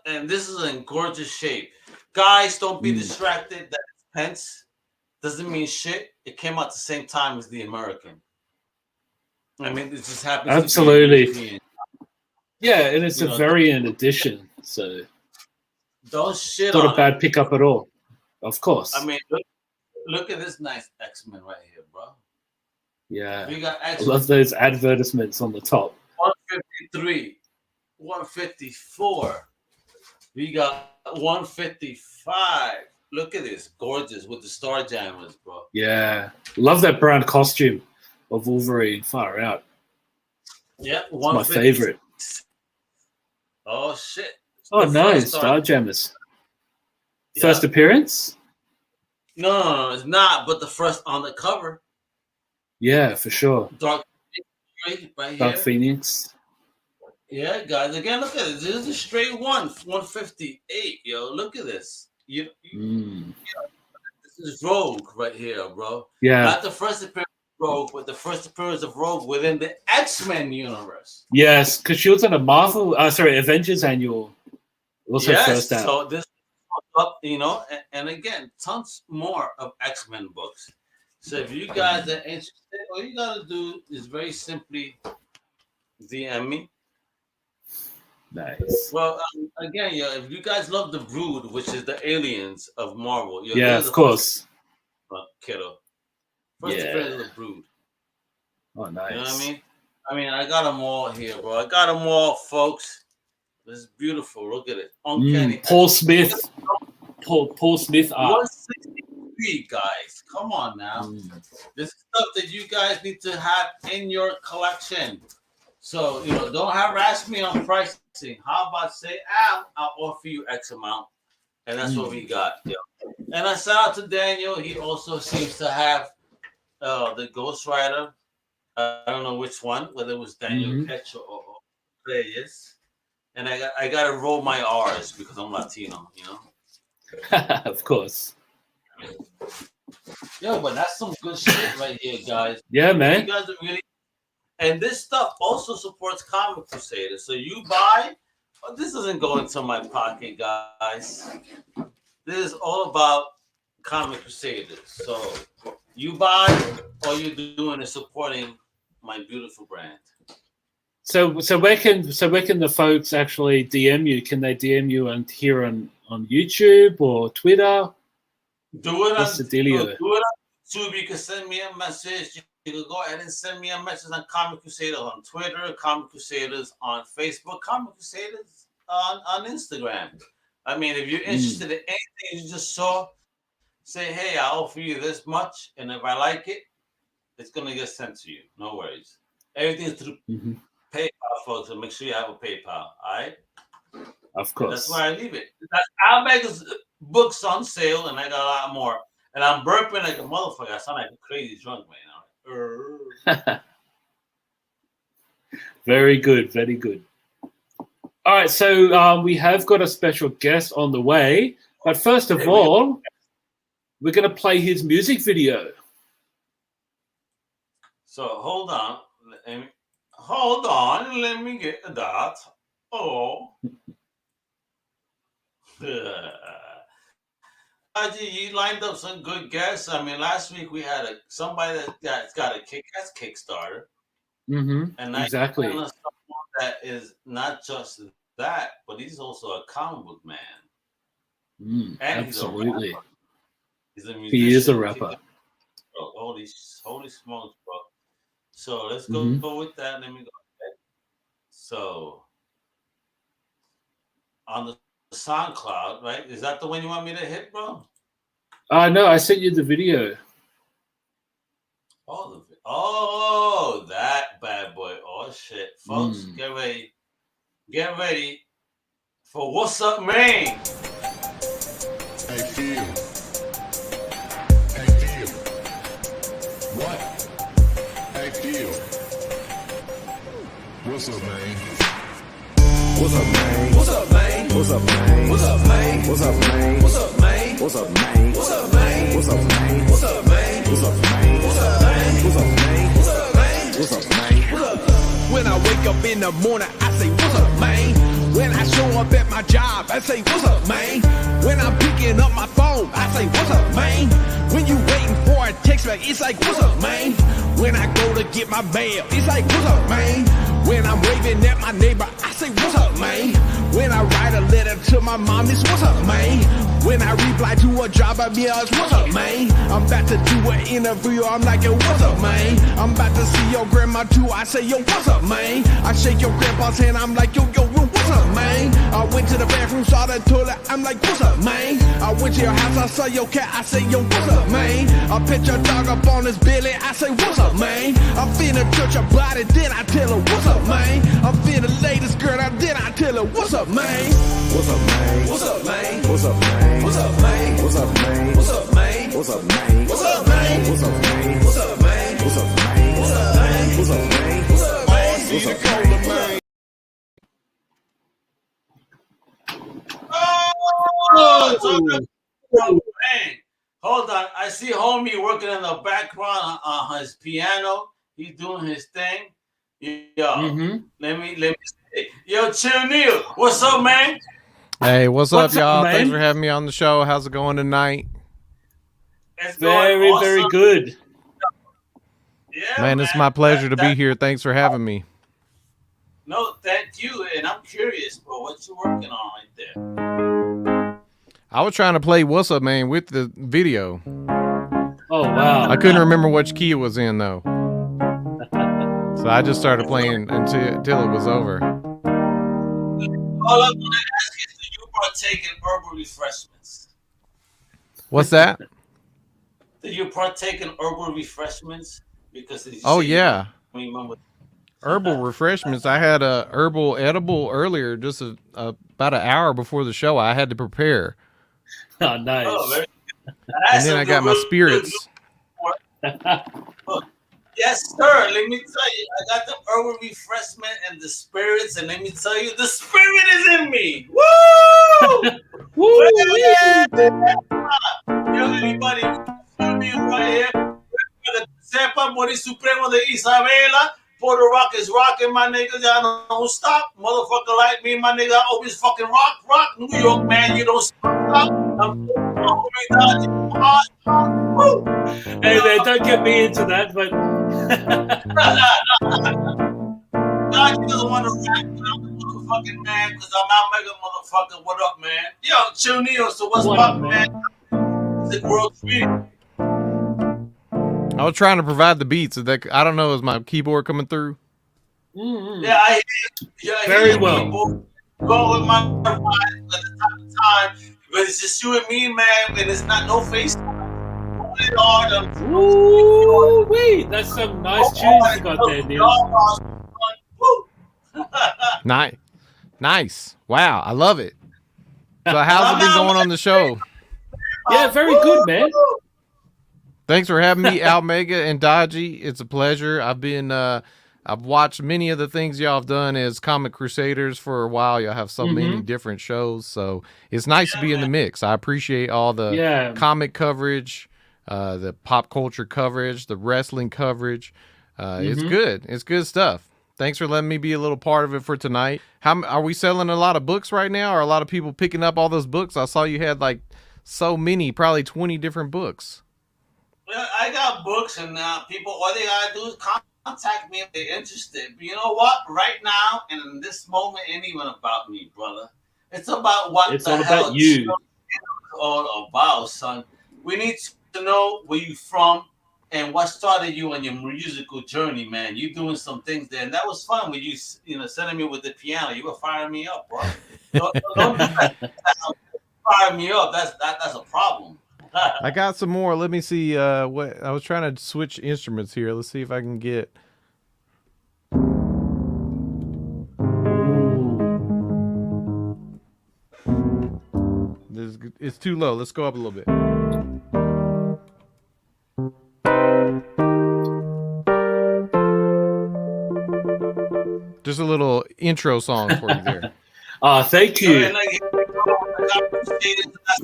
And this is in gorgeous shape. Guys, don't be distracted that it's Pence. Doesn't mean shit. It came out the same time as the American. I mean, it just happens Absolutely. to be European. Yeah, and it's a variant edition, so don't shit not on a bad pickup at all. Of course. I mean, look at this nice X-Men right here, bro. Yeah. We got I love those advertisements on the top. 153, 154. We got 155. Look at this, gorgeous with the Star Jammers, bro. Yeah, love that brown costume of Wolverine. Far out. Yeah, it's my favorite. Oh shit! Oh no, Star Jammers. Yeah. First appearance? No, it's not. But the first on the cover. Yeah, for sure. Dark right Dark here. Phoenix. Yeah, guys. Again, look at this. This is a straight 158. Yo, look at this. You know, this is Rogue right here, bro. Yeah. Not the first appearance of Rogue, but the first appearance of Rogue within the X-Men universe. Yes, because she was in a Marvel, Avengers annual. Also first out. So this up, you know, and again, tons more of X-Men books. So if you guys are interested, all you gotta do is very simply DM me. Nice. Well, again, if you guys love the Brood, which is the aliens of Marvel, yeah, of course, kiddo. First appearance of the Brood. Oh, nice. You know what I mean? I mean, I got them all here, bro. I got them all, folks. This is beautiful. Look at it. Uncanny. Paul Smith. Paul Smith art. 163, guys. Come on now. This is stuff that you guys need to have in your collection. So, you know, don't harass me on pricing. How about say, I'll offer you X amount. And that's what we got. Yeah. And I shout out to Daniel. He also seems to have the Ghost Rider. I don't know which one, whether it was Daniel Ketch or Reyes. And I got to roll my R's because I'm Latino, you know? Of course. Yo, but that's some good shit right here, guys. Yeah, man. You guys are really... And this stuff also supports Comic Crusaders. So you buy... Oh, this doesn't go into my pocket, guys. This is all about Comic Crusaders. So you buy, all you're doing is supporting my beautiful brand. So where can the folks actually DM you? Can they DM you here on YouTube or Twitter? Do it What's on the dealio? Do it on YouTube. You can send me a message. You can go ahead and send me a message on Comic Crusaders on Twitter, Comic Crusaders on Facebook, Comic Crusaders on Instagram. I mean, if you're interested in anything you just saw, say, hey, I'll offer you this much, and if I like it, it's gonna get sent to you. No worries. Everything's through PayPal, folks. So make sure you have a PayPal. All right. Of course. And that's where I leave it. I'll make books on sale, and I got a lot more. And I'm burping like a motherfucker. I sound like a crazy drunk man. Very good. Very good. All right. So we have got a special guest on the way. But first of all, we're going to play his music video. So hold on. Let me get that. Oh. You lined up some good guests. I mean, last week we had somebody that's got a kick-ass Kickstarter. And Exactly. someone that is not just that, but he's also a comic book man. And Absolutely. He's a musician. He is a rapper. Holy smokes, bro. So let's go with that. Let me go ahead. So on the SoundCloud, right? Is that the one you want me to hit, bro? No, I sent you the video. Oh, that bad boy. Oh shit. Folks, get ready. Get ready for What's Up, Man? Hey, Phil. What? Hey, Phil. What's up, man? What's up, man? What's up, man? What's up, man? What's up, man? What's up, man? What's up, man? What's up, man? What's up, man? What's up, man? What's up, man? What's up, man? What's up, man? What's up, man? What's up, man? What's up, man? What's up? When I wake up in the morning, I say, what's up, man? When I show up at my job, I say, what's up, man? When I'm picking up my phone, I say, what's up, man? When you waiting for a text back, it's like, what's up, man? When I go to get my mail, it's like, what's up, man? When I'm waving at my neighbor, I say, what's up, man? When I write a letter to my mom, it's what's up, man? When I reply to a job, I be asked, what's up, man? I'm about to do an interview, I'm like, yo, what's up, man? I'm about to see your grandma too, I say, yo, what's up, man? I shake your grandpa's hand, I'm like, yo, what's up, man? I went to the bathroom, saw the toilet, I'm like, what's up, man? I went to your house, I saw your cat, I say, yo, what's up, man? I pet your dog up on his belly, I say, what's up, man? I'm finna touch her body, then I tell her, what's up, man? I'm finna lay this girl out, then I tell her, what's up, man? What's up, man? What's up, man? What's up, man? What's up, man? What's up, man? What's up, man? What's up, man? What's up, man? What's up, man? What's up, man? What's up, man? What's up, man? What's up, man? What's up, man? What's up, man? Oh, man. Hold on. I see homie working in the background on his piano. He's doing his thing. Yo, let me say. Yo, Chill Neil, what's up, man? Hey, what's up, y'all? Thanks for having me on the show. How's it going tonight? It's very, awesome. very good. Yeah, man, it's my pleasure to be here. Thanks for having me. No, thank you. And I'm curious, bro, what you working on right there? I was trying to play What's Up, Man with the video. Oh, wow. I couldn't remember which key it was in, though. So I just started playing until it was over. All I'm going to ask is, do you partake in herbal refreshments? What's that? Do you partake in herbal refreshments? Because yeah. Herbal refreshments. I had a herbal edible earlier, just about an hour before the show. I had to prepare. Oh, nice. Oh, and then I got my spirits. Yes, sir. Let me tell you, I got the herbal refreshment and the spirits, and let me tell you, the spirit is in me. Woo! Woo! Yo, anybody feel me right here? The Sepa Mori Supremo de Isabela. Puerto Rock is rocking, my niggas. Y'all don't stop. Motherfucker like me, my nigga, I always fucking rock. New York, man, you don't stop. I'm Hey, man, don't get me into that, but God doesn't want to rap, but I'm a motherfucking man because I'm out mega motherfucker. What up, man? Yo, Chill Neil, so what's up, man? Music world speed. I was trying to provide the beats. I don't know, is my keyboard coming through? Yeah, I hear you. Very well. Go with my ride at the time, but it's just you and me, man, and it's not no face. Ooh, wait, that's some nice tunes you got there, Neil. Nice. Wow, I love it. So how's it been going on the show? Yeah, very good, man. Thanks for having me, Almega and Dodgy. It's a pleasure. I've watched many of the things y'all have done as Comic Crusaders for a while. Y'all have so many different shows, so it's nice to be in the mix. I appreciate all the comic coverage, the pop culture coverage, the wrestling coverage. It's good. It's good stuff. Thanks for letting me be a little part of it for tonight. Are we selling a lot of books right now? Are a lot of people picking up all those books? I saw you had like so many, probably 20 different books. Well, I got books, and people, all they gotta do is contact me if they're interested. But you know what? Right now and in this moment, ain't even about me, brother. It's about what It's the all hell about you. it's all about, son. We need to know where you from and what started you on your musical journey, man. You doing some things there, and that was fun when you sending me with the piano. You were firing me up, bro. Don't do that. Fire me up. That's a problem. I got some more. Let me see. What I was trying to switch instruments here. Let's see if I can get. It's too low. Let's go up a little bit. Just a little intro song for you there. Thank you. That's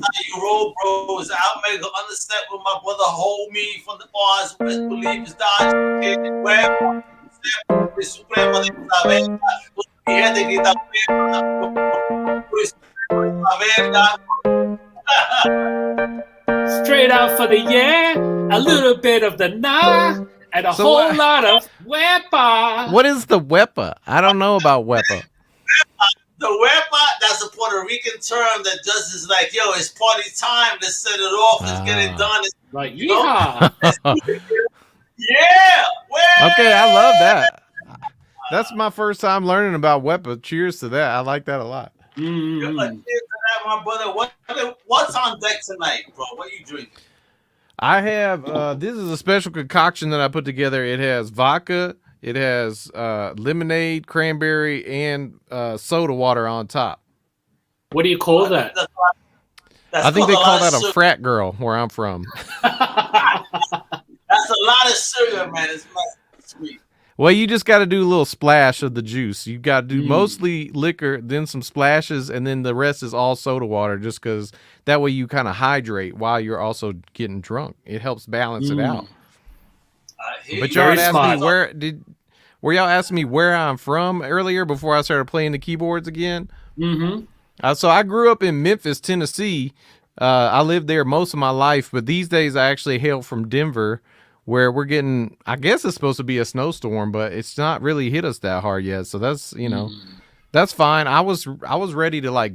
how you roll, bro. It's out, man. To understand what my brother hold me from the bars. West believers, Dodgy, where Supremo de Crusader, gente que está Straight out for the yeah, a little bit of the nah, and a whole lot of wepa. What is the wepa? I don't know about wepa. The wepa, that's a Puerto Rican term that just is like, yo, it's party time. Let's set it off. Let's get it done. It's, like, yeah. Yeah. Okay, I love that. That's my first time learning about wepa. Cheers to that. I like that a lot. Cheers to that, my brother. What's on deck tonight, bro? What are you drinking? I have, this is a special concoction that I put together. It has vodka, it has lemonade, cranberry, and soda water on top. What do you call that? I think they call that a frat girl where I'm from. That's a lot of sugar, man. It's not sweet. Well, you just got to do a little splash of the juice. You got to do mostly liquor, then some splashes, and then the rest is all soda water, just because that way you kind of hydrate while you're also getting drunk. It helps balance it out. But y'all asked me were y'all asking me where I'm from earlier before I started playing the keyboards again? Mm-hmm. So I grew up in Memphis, Tennessee. I lived there most of my life, but these days I actually hail from Denver, where we're getting, I guess it's supposed to be a snowstorm, but it's not really hit us that hard yet. So that's, that's fine. I was ready to, like,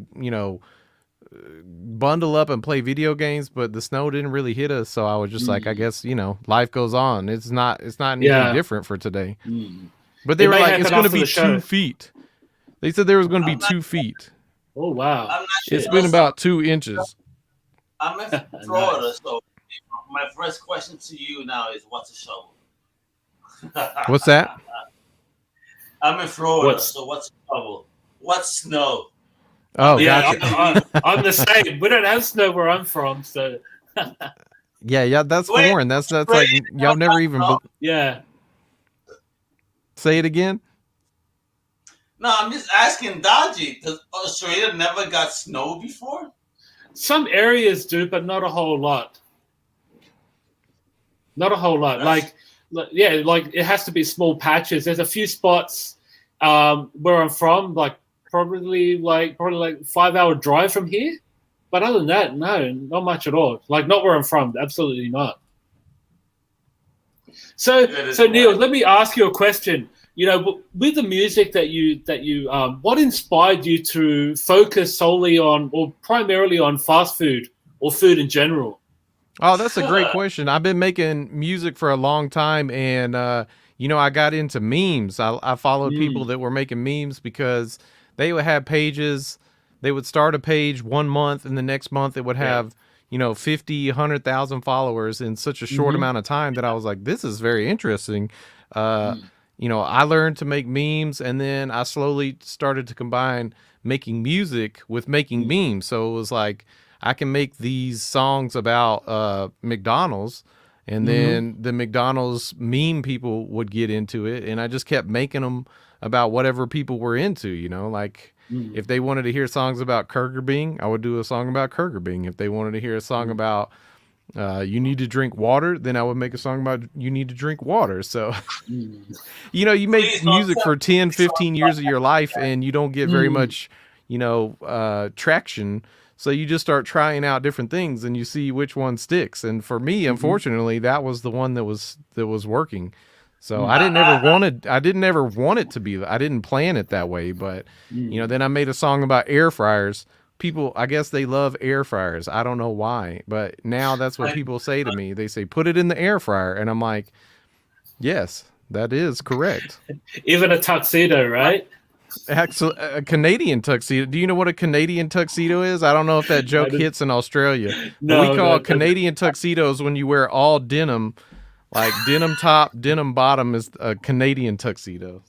bundle up and play video games, but the snow didn't really hit us. So I was just like, I guess, life goes on. It's not anything different for today. But they were like, it's going to be 2 feet. They said there was going to be 2 feet. Oh, wow. It's been about 2 inches. I'm in Florida, so my first question to you now is, what's a shovel? What's that? I'm in Florida, so what's a shovel? What's snow? Oh, yeah, gotcha. I'm the same. We don't have snow where I'm from, so. yeah, that's foreign. That's like y'all never even. Yeah. Say it again. No, I'm just asking Dodgy. Does Australia never got snow before? Some areas do, but not a whole lot. Not a whole lot. Like it has to be small patches. There's a few spots where I'm from, probably 5-hour drive from here. But other than that, no, not much at all. Like, not where I'm from. Absolutely not. So Neil, let me ask you a question. With the music that you what inspired you to focus solely on or primarily on fast food or food in general? Oh, that's a great question. I've been making music for a long time, and I got into memes. I followed people that were making memes because they would have pages. They would start a page 1 month, and the next month it would have 50, 100,000 followers in such a short amount of time that I was like, this is very interesting. I learned to make memes, and then I slowly started to combine making music with making memes. So it was like, I can make these songs about McDonald's, and then the McDonald's meme people would get into it, and I just kept making them about whatever people were into, if they wanted to hear songs about Kurger Bing, I would do a song about Kurger Bing. If they wanted to hear a song about you need to drink water, then I would make a song about you need to drink water. So, you make music for 10, 15 years of your life, and you don't get very much, traction. So you just start trying out different things, and you see which one sticks. And for me, unfortunately, that was the one that was working. So I didn't ever want it to be. I didn't plan it that way, but you know, then I made a song about air fryers. People, I guess they love air fryers. I don't know why, but now that's what people say to me. They say, "Put it in the air fryer," and I'm like, "Yes, that is correct." Even a tuxedo, right? Actually, a Canadian tuxedo. Do you know what a Canadian tuxedo is? I don't know if that joke hits in Australia. No, we call Canadian tuxedos when you wear all denim. Like denim top, denim bottom is a Canadian tuxedo.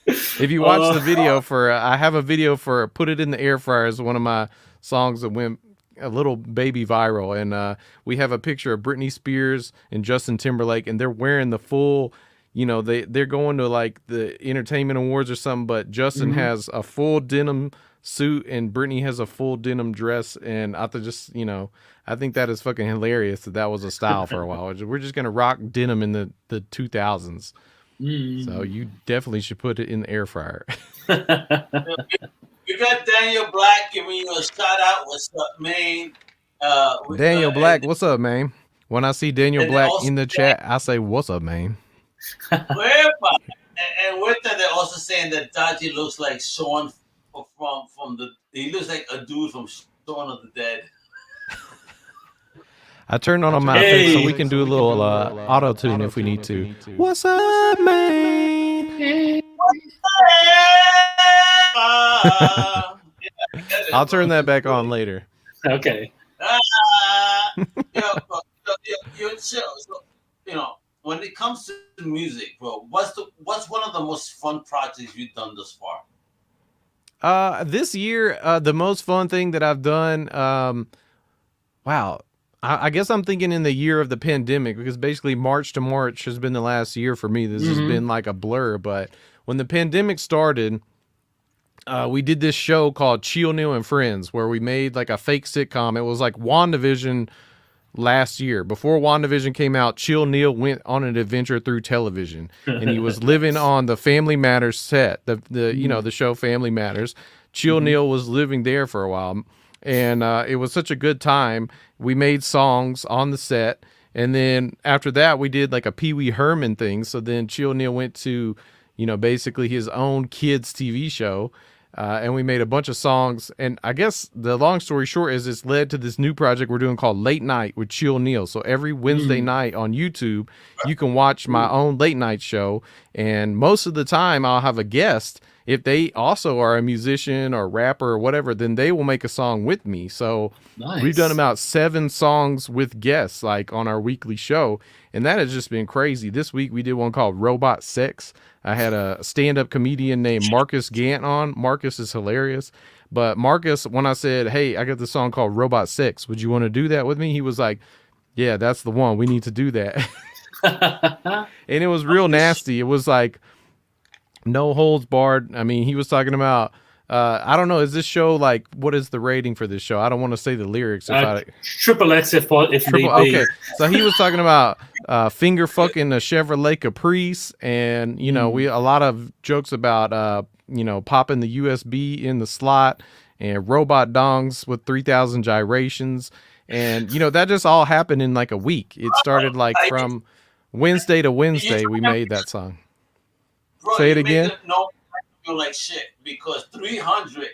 If you watch the video for, I have a video for "Put It in the Air Fryer" is one of my songs that went a little baby viral, and we have a picture of Britney Spears and Justin Timberlake, and they're wearing the full, you know, they're going to like the entertainment awards or something, but Justin has a full denim suit and Britney has a full denim dress, and I just, you know, I think that is fucking hilarious that was a style for a while. We're just gonna rock denim in the 2000s. So you definitely should put it in the air fryer. You got Daniel Black giving you a shout out. What's up, man? Daniel Black, what's up, man? When I see Daniel Black in the chat, I say, "What's up, man?" And with that, they're also saying that Dodgy looks like Shaun from the. He looks like a dude from Shaun of the Dead. I turned on my face so we can do a little auto tune if we need to. What's up, man? I'll turn that back on later. Okay. You know, when it comes to music, bro, what's one of the most fun projects you've done thus far? This year, the most fun thing that I've done, wow. I guess I'm thinking in the year of the pandemic, because basically March to March has been the last year for me. This has been like a blur. But when the pandemic started, we did this show called Chill Neil and Friends, where we made like a fake sitcom. It was like WandaVision last year. Before WandaVision came out, Chill Neil went on an adventure through television, and he was living on the Family Matters set, the you know, the show Family Matters. Chill Neil was living there for a while. And it was such a good time. We made songs on the set. And then after that, we did like a Pee Wee Herman thing. So then Chill Neil went to, you know, basically his own kids TV show. And we made a bunch of songs. And I guess the long story short is it's led to this new project we're doing called Late Night with Chill Neil. So every Wednesday night on YouTube, you can watch my own late night show. And most of the time I'll have a guest. If they also are a musician or rapper or whatever, then they will make a song with me. So we've done about 7 songs with guests, like on our weekly show. And that has just been crazy. This week we did one called Robot Sex. I had a stand-up comedian named Marcus Gant on. Marcus is hilarious. But Marcus, when I said, "Hey, I got this song called Robot Sex, would you want to do that with me?" He was like, "Yeah, that's the one. We need to do that." And it was real nasty. It was like, no holds barred. I mean, he was talking about, I don't know, is this show like, what is the rating for this show? I don't want to say the lyrics. Triple X if need be. Okay, so he was talking about finger fucking a Chevrolet Caprice, and, you know, a lot of jokes about, you know, popping the USB in the slot, and robot dongs with 3,000 gyrations. And, you know, that just all happened in like a week. It started like from Wednesday to Wednesday, we made that song. Bro, say it again. No, feel like shit, because 300,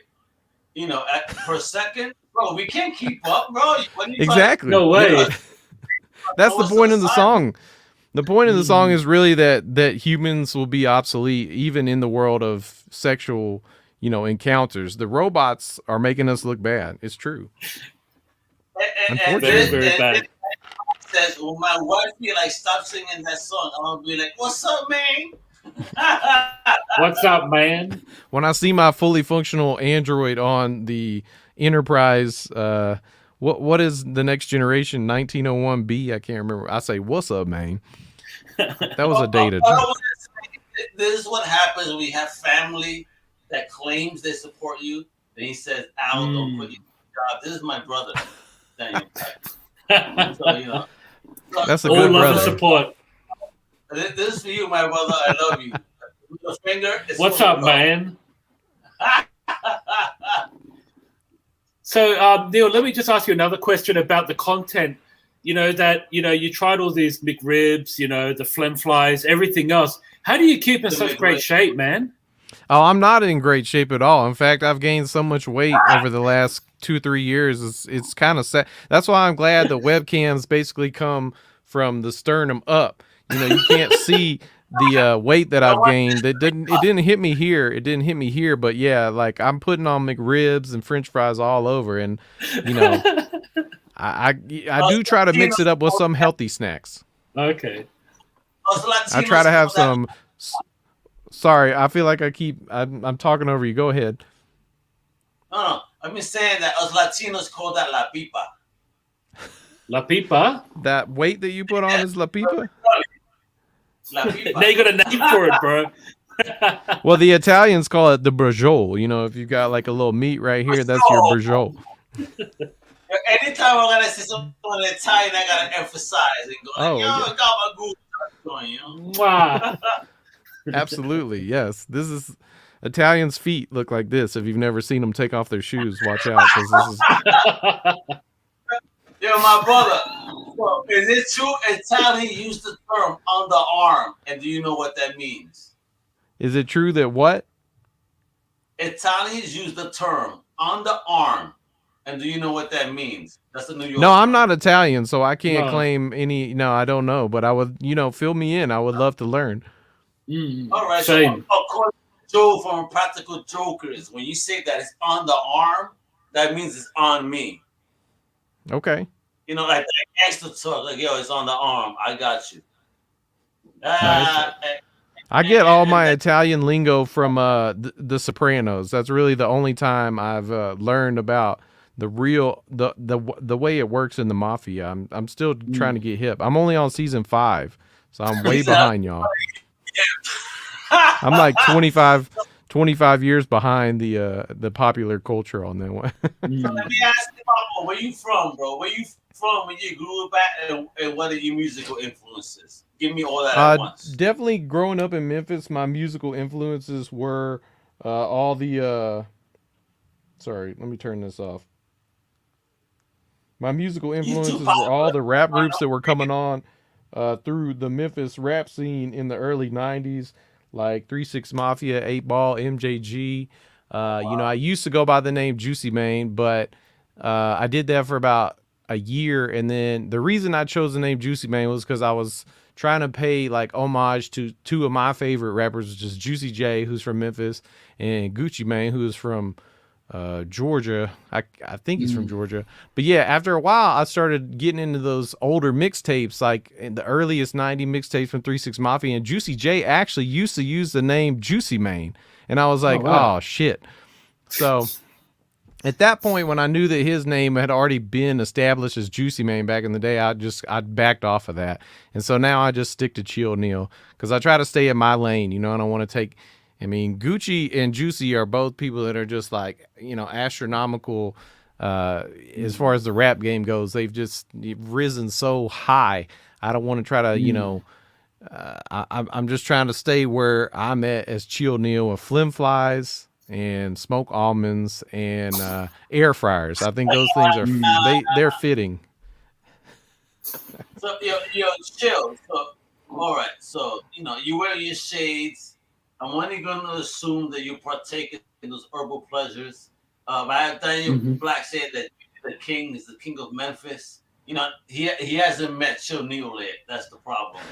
you know, per second, bro. We can't keep up, bro. Exactly. No way. That's the point of the song. The point of the song is really that humans will be obsolete even in the world of sexual, you know, encounters. The robots are making us look bad. It's true. And very bad. Says, "Well, my wife be like, stop singing that song." I'm gonna be like, "What's up, man?" What's up, man? When I see my fully functional Android on the Enterprise, what is the next generation 1901B? I can't remember. I say, "What's up, man?" That was a data. This is what happens when we have family that claims they support you. Then he says, "Al, don't put you in the job." This is my brother. So, you know, that's a all good love brother. and support. This is for you, my brother. I love you. Your finger. What's up, man? So, Neil, let me just ask you another question about the content that you tried all these McRibs, the Phlegm Flies, everything else. How do you keep in such great shape, man? Oh, I'm not in great shape at all. In fact, I've gained so much weight over the last 2-3 years. It's kind of sad. That's why I'm glad the webcams basically come from the sternum up. You can't see the weight that I've gained. It didn't hit me here. It didn't hit me here, but yeah, like I'm putting on McRibs and French fries all over, and I do try to mix it up with some healthy snacks. Okay. I try to have some. Sorry, I feel like I'm talking over you. Go ahead. No. I've been saying that us Latinos call that la pipa. La pipa? That weight that you put on is la pipa? La pipa. Now you got a name for it, bro. Well, the Italians call it the brajol. If you've got like a little meat right here, that's your brajol. Anytime I'm gonna say something in Italian, I gotta emphasize and go. Yeah. Wow. Absolutely, yes. This is Italians' feet look like this. If you've never seen them take off their shoes, watch out, because this is. Yo, my brother. So, is it true Italians use the term underarm? And do you know what that means? Is it true that what? Italians use the term underarm. And do you know what that means? That's the New York. No, I'm not Italian, so I can't claim any. No, I don't know, but I would, fill me in. I would love to learn. All right. Same. So, according to Joe from Practical Jokers, when you say that it's on the arm, that means it's on me. Okay. Like that gangster talk, like, yo, it's on the arm. I got you. I get all my Italian lingo from the Sopranos. That's really the only time I've learned about the real the way it works in the mafia. I'm still trying to get hip. I'm only on season 5, so I'm way behind y'all. I'm like 25 years behind the popular culture on that one. So let me ask you, Mama, where you from, bro? Where you from when you grew up at, and what are your musical influences? Give me all that at once. Definitely growing up in Memphis, my musical influences were all the sorry, let me turn this off. My musical influences were all the rap groups that were coming on through the Memphis rap scene in the early 90s, like 3 6 Mafia, 8 Ball, MJG. I used to go by the name Juicy Mane, but I did that for about a year. And then the reason I chose the name Juicy Mane was because I was trying to pay like homage to 2 of my favorite rappers, which is Juicy J, who's from Memphis, and Gucci Mane, who is from Georgia. I think he's from Georgia. But yeah, after a while, I started getting into those older mixtapes, like in the earliest 90 mixtapes from 3 6 Mafia, and Juicy J actually used to use the name Juicy Mane. And I was like, oh shit. So at that point, when I knew that his name had already been established as Juicy Mane back in the day, I backed off of that. And so now I just stick to Chill Neil, because I try to stay in my lane. I don't want to take, Gucci and Juicy are both people that are just like, astronomical as far as the rap game goes. They've just risen so high. I don't want to try to, I'm just trying to stay where I'm at as Chill Neil with Phlegm Flies and Smoke Almonds and air fryers. I think those things are they're fitting. So chill. So all right. So you wear your shades. I'm only going to assume that you partake in those herbal pleasures. Daniel Black said that the king is the king of Memphis. He hasn't met Chill Neil yet. That's the problem.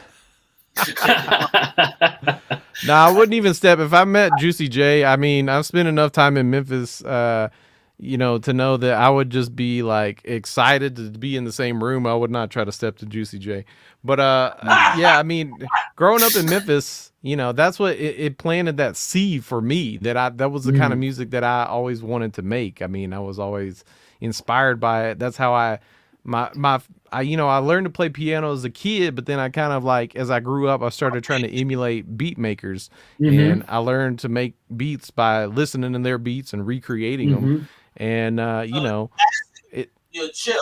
I wouldn't even step. If I met Juicy J, I've spent enough time in Memphis, to know that I would just be like excited to be in the same room. I would not try to step to Juicy J. But growing up in Memphis, that's what it planted that seed for me, that was the kind of music that I always wanted to make. I was always inspired by it. That's how I learned to play piano as a kid, but then I kind of like, as I grew up, I started trying to emulate beat makers, and I learned to make beats by listening to their beats and recreating them. And chill.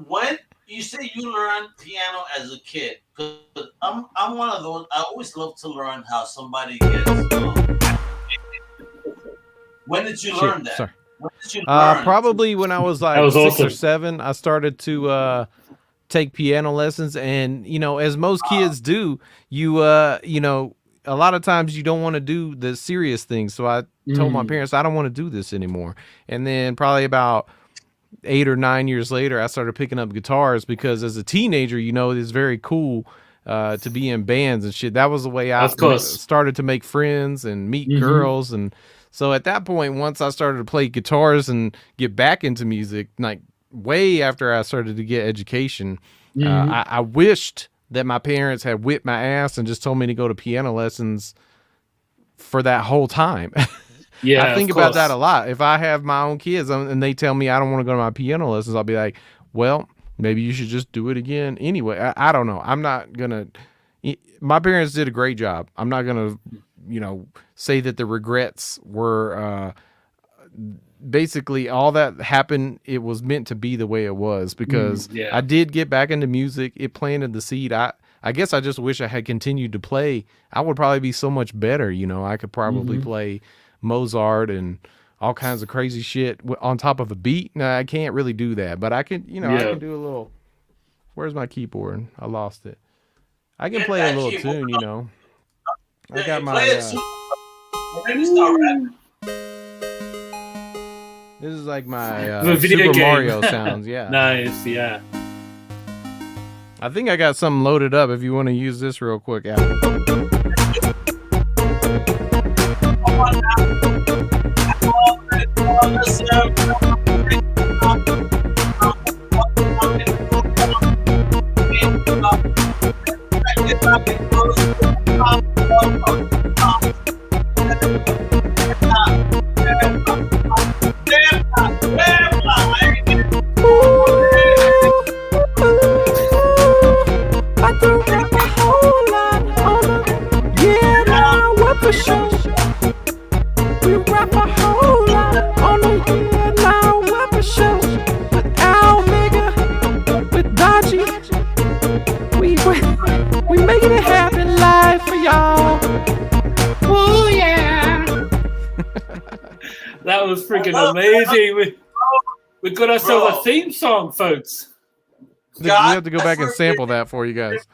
When you say you learned piano as a kid, because I'm one of those. I always love to learn how somebody gets. When did you learn that? Sorry. Probably when I was like 6 or 7, I started to take piano lessons. And, you know, as most kids do, you know, a lot of times you don't want to do the serious things. So I told my parents, I don't want to do this anymore. And then probably about 8 or 9 years later, I started picking up guitars because as a teenager, you know, it's very cool to be in bands and shit. That was the way I started to make friends and meet girls. And so at that point, once I started to play guitars and get back into music, like way after I started to get education, I wished that my parents had whipped my ass and just told me to go to piano lessons for that whole time. Yeah, I think about that a lot. If I have my own kids and they tell me I don't want to go to my piano lessons, I'll be like, well, maybe you should just do it again anyway. I don't know. I'm not going to. My parents did a great job. I'm not going to, you know, say that the regrets were basically all that happened. It was meant to be the way it was because I did get back into music. It planted the seed. I guess I just wish I had continued to play. I would probably be so much better. You know, I could probably play Mozart and all kinds of crazy shit on top of a beat. No, I can't really do that, but I can, you know, I can do a little. Where's my keyboard? I lost it. I can play a little tune, you know. I got my. This is like my Super Mario sounds. Yeah. Nice. Yeah. I think I got something loaded up. If you want to use this real quick, Al. Yeah-Nah Wepa Show. We rap a whole lot on the Yeah-Nah Wepa Show. With Omega, with Dodgy. We making it happen live for y'all. Oh yeah. That was freaking amazing. We got ourselves a theme song, folks. We have to go back and sample that for you guys.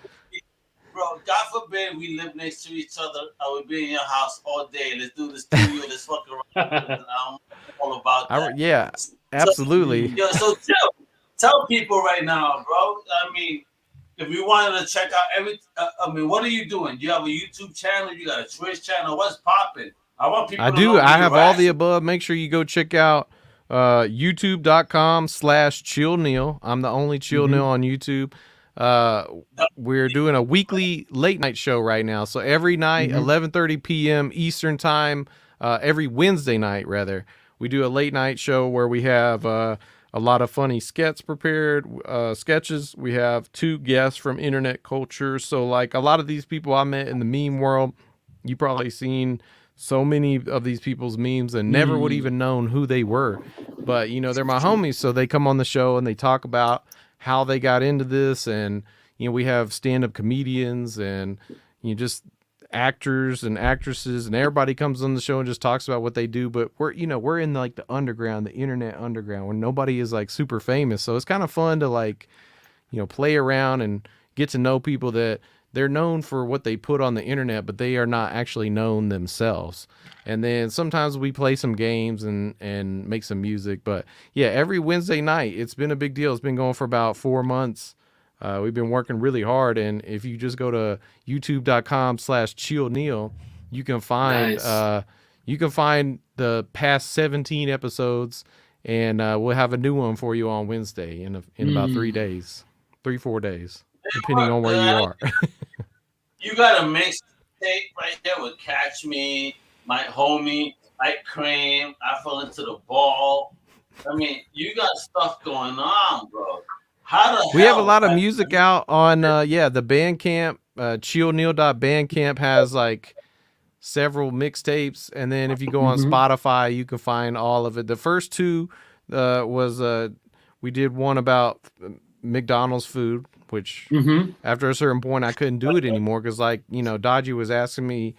Bro, God forbid we live next to each other. I would be in your house all day. Let's do this studio. Let's fuck around. I'm all about that. Yeah, absolutely. So tell people right now, bro. I mean, if you wanted to check out I mean, what are you doing? You have a YouTube channel? You got a Twitch channel? What's popping? I want people. I have all the above. Make sure you go check out youtube.com/ChillNeil. I'm the only Chill Neil on YouTube. We're doing a weekly late night show right now. So every night, 11:30 p.m. Eastern time, every Wednesday night, rather, we do a late night show where we have a lot of funny sketches prepared, sketches. We have 2 guests from internet culture. So like a lot of these people I met in the meme world, you probably seen so many of these people's memes and never would even known who they were. But, you know, they're my homies. So they come on the show and they talk about how they got into this. And, you know, we have stand-up comedians and, you know, just actors and actresses, and everybody comes on the show and just talks about what they do. But we're in like the underground, the internet underground, where nobody is like super famous. So it's kind of fun to like, you know, play around and get to know people that they're known for what they put on the internet, but they are not actually known themselves. And then sometimes we play some games and make some music. But yeah, every Wednesday night, it's been a big deal. It's been going for about 4 months. We've been working really hard. And if you just go to youtube.com/ChillNeil, you can find the past 17 episodes, and we'll have a new one for you on Wednesday in about 4 days, depending on where you are. You got a mixtape right there with Catch Me, My Homie, Ice Cream, I Fell Into the Ball. I mean, you got stuff going on, bro. We have a lot of music out on the Bandcamp. ChillNeil.bandcamp has like several mixtapes, and then if you go on Spotify, you can find all of it. The first 2 was we did one about McDonald's food, which after a certain point I couldn't do it anymore because, like, you know, Dodgy was asking me,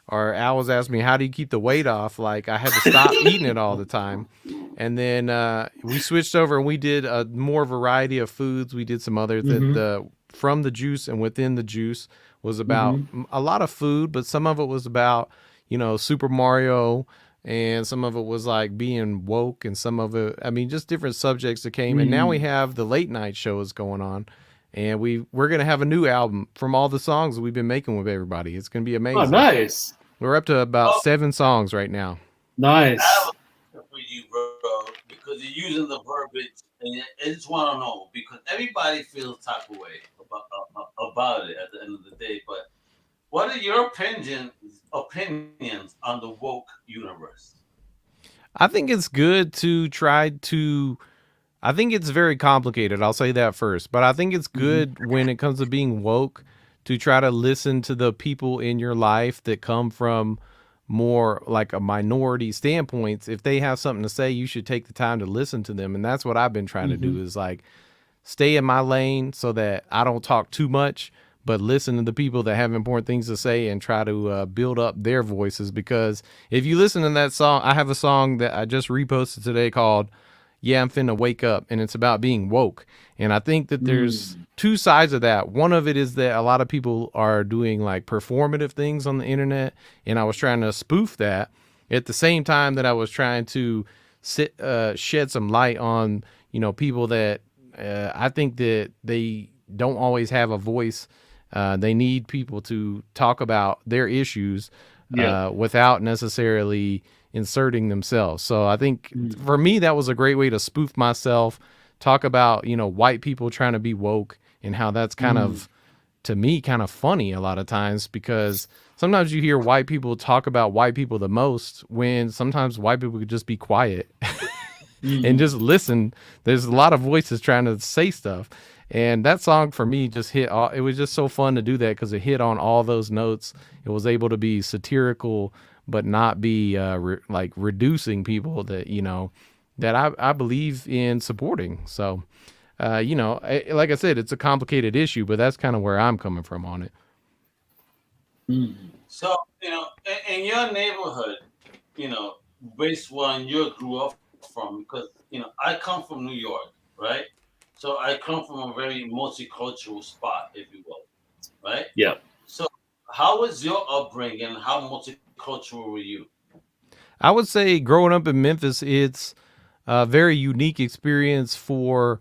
or Al was asking me, how do you keep the weight off? Like, I had to stop eating it all the time. And then we switched over and we did a more variety of foods. We did some other the from the juice and within the juice was about a lot of food, but some of it was about, Super Mario, and some of it was like being woke, and some of it, I mean, just different subjects that came. And now we have the late night shows going on, and we're going to have a new album from all the songs that we've been making with everybody. It's going to be amazing. Oh, nice. We're up to about 7 songs right now. Nice. For you, bro, because you're using the verbiage, and I just want to know, because everybody feels type of way about it at the end of the day. But what are your opinions on the woke universe? I think it's good to try to. I think it's very complicated. I'll say that first, but I think it's good when it comes to being woke to try to listen to the people in your life that come from more like a minority standpoints. If they have something to say, you should take the time to listen to them. And that's what I've been trying to do, is like stay in my lane so that I don't talk too much, but listen to the people that have important things to say and try to build up their voices. Because if you listen to that song, I have a song that I just reposted today called Yeah, I'm Finna Wake Up, and it's about being woke. And I think that there's two sides of that. One of it is that a lot of people are doing like performative things on the internet, and I was trying to spoof that at the same time that I was trying to shed some light on, people that I think that they don't always have a voice. They need people to talk about their issues without necessarily inserting themselves. So I think for me, that was a great way to spoof myself, talk about, white people trying to be woke, and how that's kind of, to me, kind of funny a lot of times, because sometimes you hear white people talk about white people the most, when sometimes white people could just be quiet and just listen. There's a lot of voices trying to say stuff. And that song for me just hit. It was just so fun to do that because it hit on all those notes. It was able to be satirical, but not be like reducing people that, that I believe in supporting. So, like I said, it's a complicated issue, but that's kind of where I'm coming from on it. So, in your neighborhood, based on you grew up from, because, I come from New York, right? So I come from a very multicultural spot, if you will, right? Yeah. So how was your upbringing? How multicultural were you? I would say growing up in Memphis, it's a very unique experience for,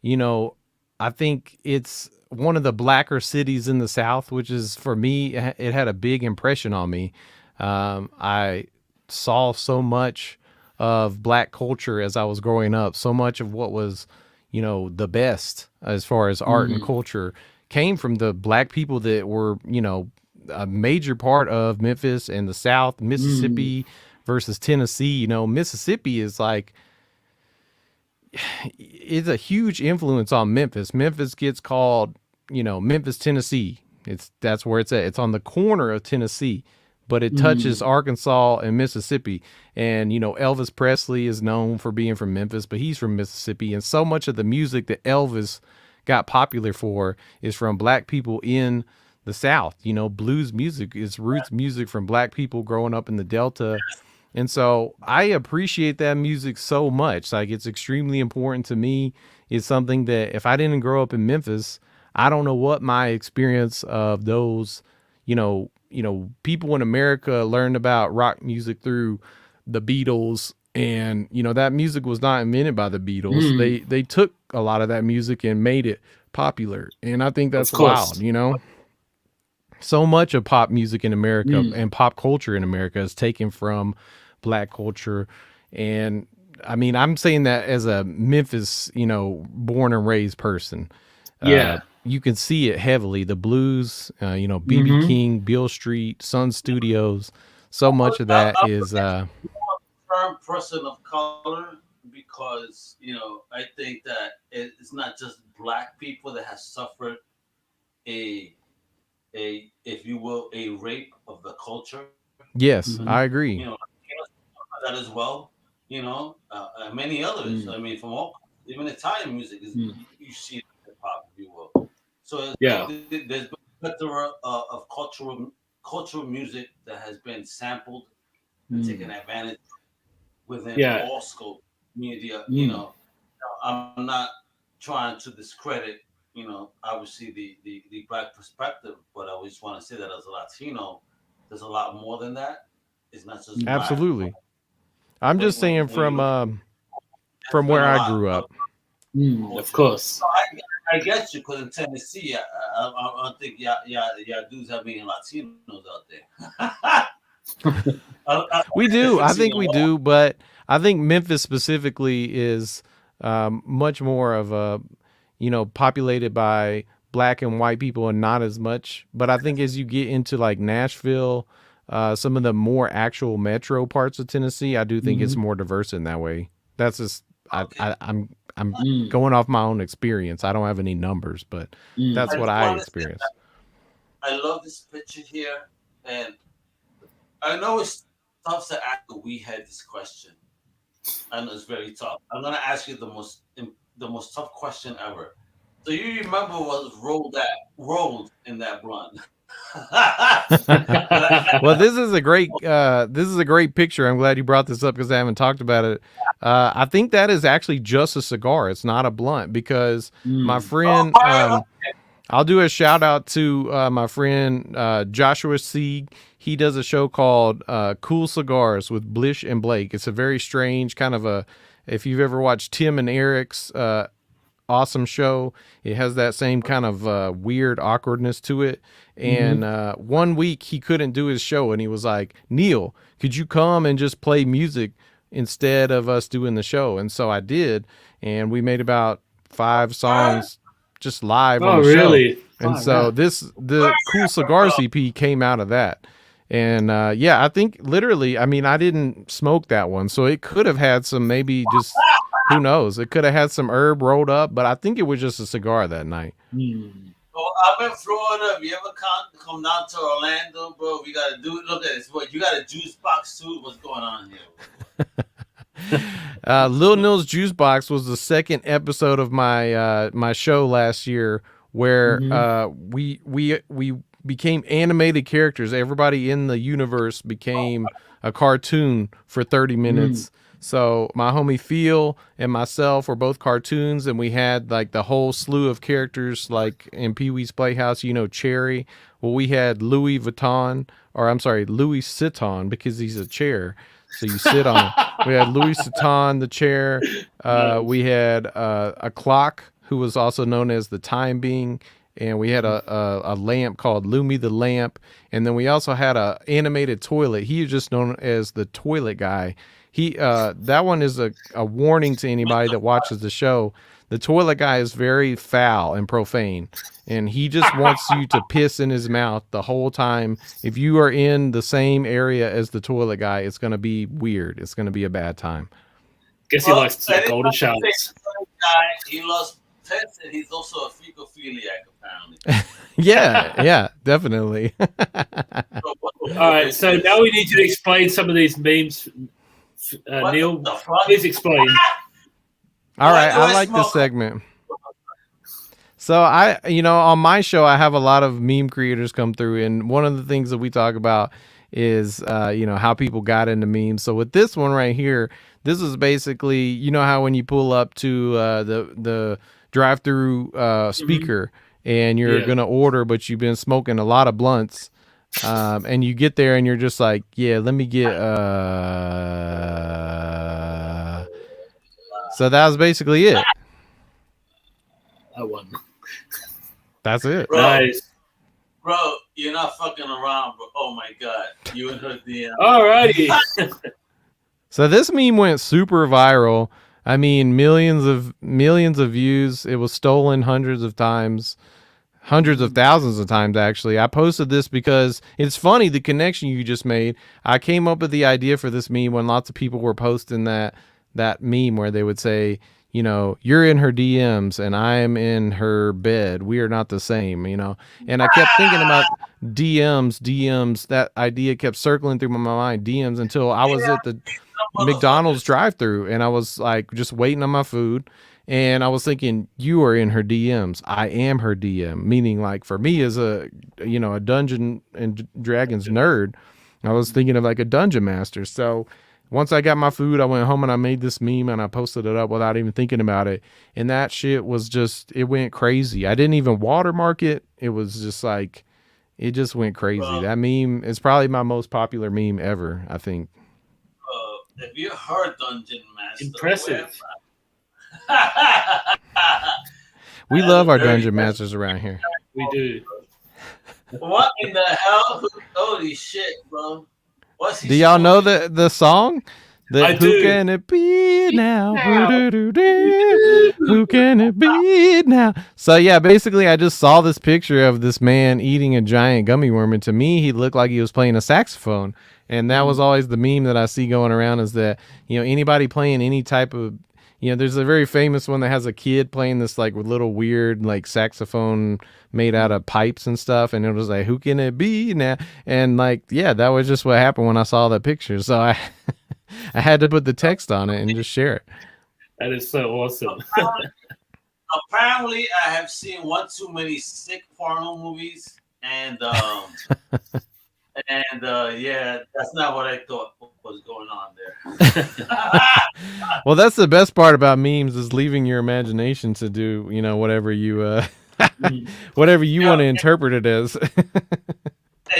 I think it's one of the blacker cities in the South, which is, for me, it had a big impression on me. I saw so much of black culture as I was growing up, so much of what was, the best as far as art and culture came from the black people that were, a major part of Memphis and the South. Mississippi versus Tennessee. Mississippi is like, it's a huge influence on Memphis. Memphis gets called, Memphis, Tennessee. That's where it's at. It's on the corner of Tennessee, but it touches Arkansas and Mississippi. And, Elvis Presley is known for being from Memphis, but he's from Mississippi. And so much of the music that Elvis got popular for is from black people in the South. Blues music is roots music from black people growing up in the Delta. And so I appreciate that music so much. Like, it's extremely important to me. It's something that if I didn't grow up in Memphis, I don't know what my experience of those, people in America learned about rock music through the Beatles. And, that music was not invented by the Beatles. They took a lot of that music and made it popular. And I think that's wild, So much of pop music in America and pop culture in America is taken from black culture. And I mean, I'm saying that as a Memphis, born and raised person. You can see it heavily. The blues, B.B. King, Beale Street, Sun Studios. So much of that is a person of color, because I think that it's not just black people that have suffered a if you will, a rape of the culture. Yes, I agree. That as well. Many others. I mean, from all, even Italian music is you see it in hip hop, if you will. So there's been a plethora of cultural music that has been sampled and taken advantage within all scope. media. You know, I'm not trying to discredit, obviously the black perspective, but I always want to say that as a Latino, there's a lot more than that. It's not just black. Absolutely. I'm just saying from There's where been a I lot grew up. Of course. So I get you, because in Tennessee, I think y'all dudes have many Latinos out there. We do. I think we do, but I think Memphis specifically is much more of a, populated by black and white people and not as much. But I think as you get into like Nashville, some of the more actual metro parts of Tennessee, I do think it's more diverse in that way. That's just I'm going off my own experience. I don't have any numbers, but that's what I experienced. I love this picture here, and I know it's tough to ask. We had this question, and it's very tough. I'm gonna ask you the most tough question ever. So you remember what was rolled in that blunt? Well, this is a great picture. I'm glad you brought this up because I haven't talked about it. I think that is actually just a cigar. It's not a blunt because my friend, I'll do a shout out to my friend Joshua Sieg. He does a show called Cool Cigars with Blish and Blake. It's a very strange kind of if you've ever watched Tim and Eric's awesome show, it has that same kind of weird awkwardness to it. And 1 week he couldn't do his show, and he was like, Neil, could you come and just play music instead of us doing the show? And so I did, and we made about 5 songs just live on the show. And so the Cool Cigars EP came out of that. And I think literally, I mean, I didn't smoke that one, so it could have had some, maybe just, who knows, it could have had some herb rolled up, but I think it was just a cigar that night. Well, I'm in Florida. If you ever come down to Orlando, bro, we got to do it. Look at this. What, you got a juice box too? What's going on here? Lil Nil's Juice Box was the second episode of my show last year, where we became animated characters. Everybody in the universe became a cartoon for 30 minutes. So my homie Phil and myself were both cartoons, and we had like the whole slew of characters, like in Pee-wee's Playhouse, Cherry. Well, we had Louis Vuitton, or I'm sorry, Louis Sit-on, because he's a chair. So you sit on it. We had Louis Vuitton, the chair. We had a clock, who was also known as the Time Being. And we had a lamp called Lumi the Lamp. And then we also had a animated toilet. He is just known as the Toilet Guy. That one is a warning to anybody that watches the show. The Toilet Guy is very foul and profane, and he just wants you to piss in his mouth the whole time. If you are in the same area as the Toilet Guy, it's going to be weird. It's going to be a bad time. Guess he likes to take golden showers. He loves pets, and he's also a fecophiliac, apparently. Yeah, definitely. All right, so now we need you to explain some of these memes. Neil, please explain. All right, I like this segment. So on my show, I have a lot of meme creators come through, and one of the things that we talk about is, how people got into memes. So with this one right here, this is basically, how when you pull up to the drive-through speaker and you're gonna order, but you've been smoking a lot of blunts. And you get there and you're just like, yeah, let me get so that was basically it. That one. That's it. Nice. Bro, you're not fucking around, bro. Oh my god. You and her DM. Alrighty. So this meme went super viral. I mean, millions of views. It was stolen hundreds of times. Hundreds of thousands of times, actually. I posted this because it's funny, the connection you just made. I came up with the idea for this meme when lots of people were posting that meme where they would say, you're in her DMs and I'm in her bed. We are not the same, And I kept thinking about DMs. That idea kept circling through my mind, DMs, until I was at the McDonald's drive-thru and I was like just waiting on my food. And I was thinking, you are in her DMs. I am her DM. Meaning, like, for me as a Dungeon and Dragons nerd, I was thinking of like a dungeon master. So once I got my food, I went home and I made this meme and I posted it up without even thinking about it. And that shit was just, it went crazy. I didn't even watermark it. It was just like, it just went crazy. Bro. That meme is probably my most popular meme ever, I think. Have you heard Dungeon Master? Impressive. We love our dungeon masters around here. We do. What in the hell? Holy shit, bro. What's he Do y'all showing know you? the song? I Who do. can it be now? Who can it be now? So yeah, basically I just saw this picture of this man eating a giant gummy worm, and to me he looked like he was playing a saxophone. And that was always the meme that I see going around, is that, you know, anybody playing any type of, you know, there's a very famous one that has a kid playing this like little weird like saxophone made out of pipes and stuff, and it was like, who can it be now? And like, yeah, that was just what happened when I saw that picture. So I I had to put the text on it and just share it. That is so awesome. Apparently, I have seen one too many sick porno movies, and yeah, that's not what I thought was going on there. Well, that's the best part about memes, is leaving your imagination to do, you know, whatever you whatever you want to interpret it as. And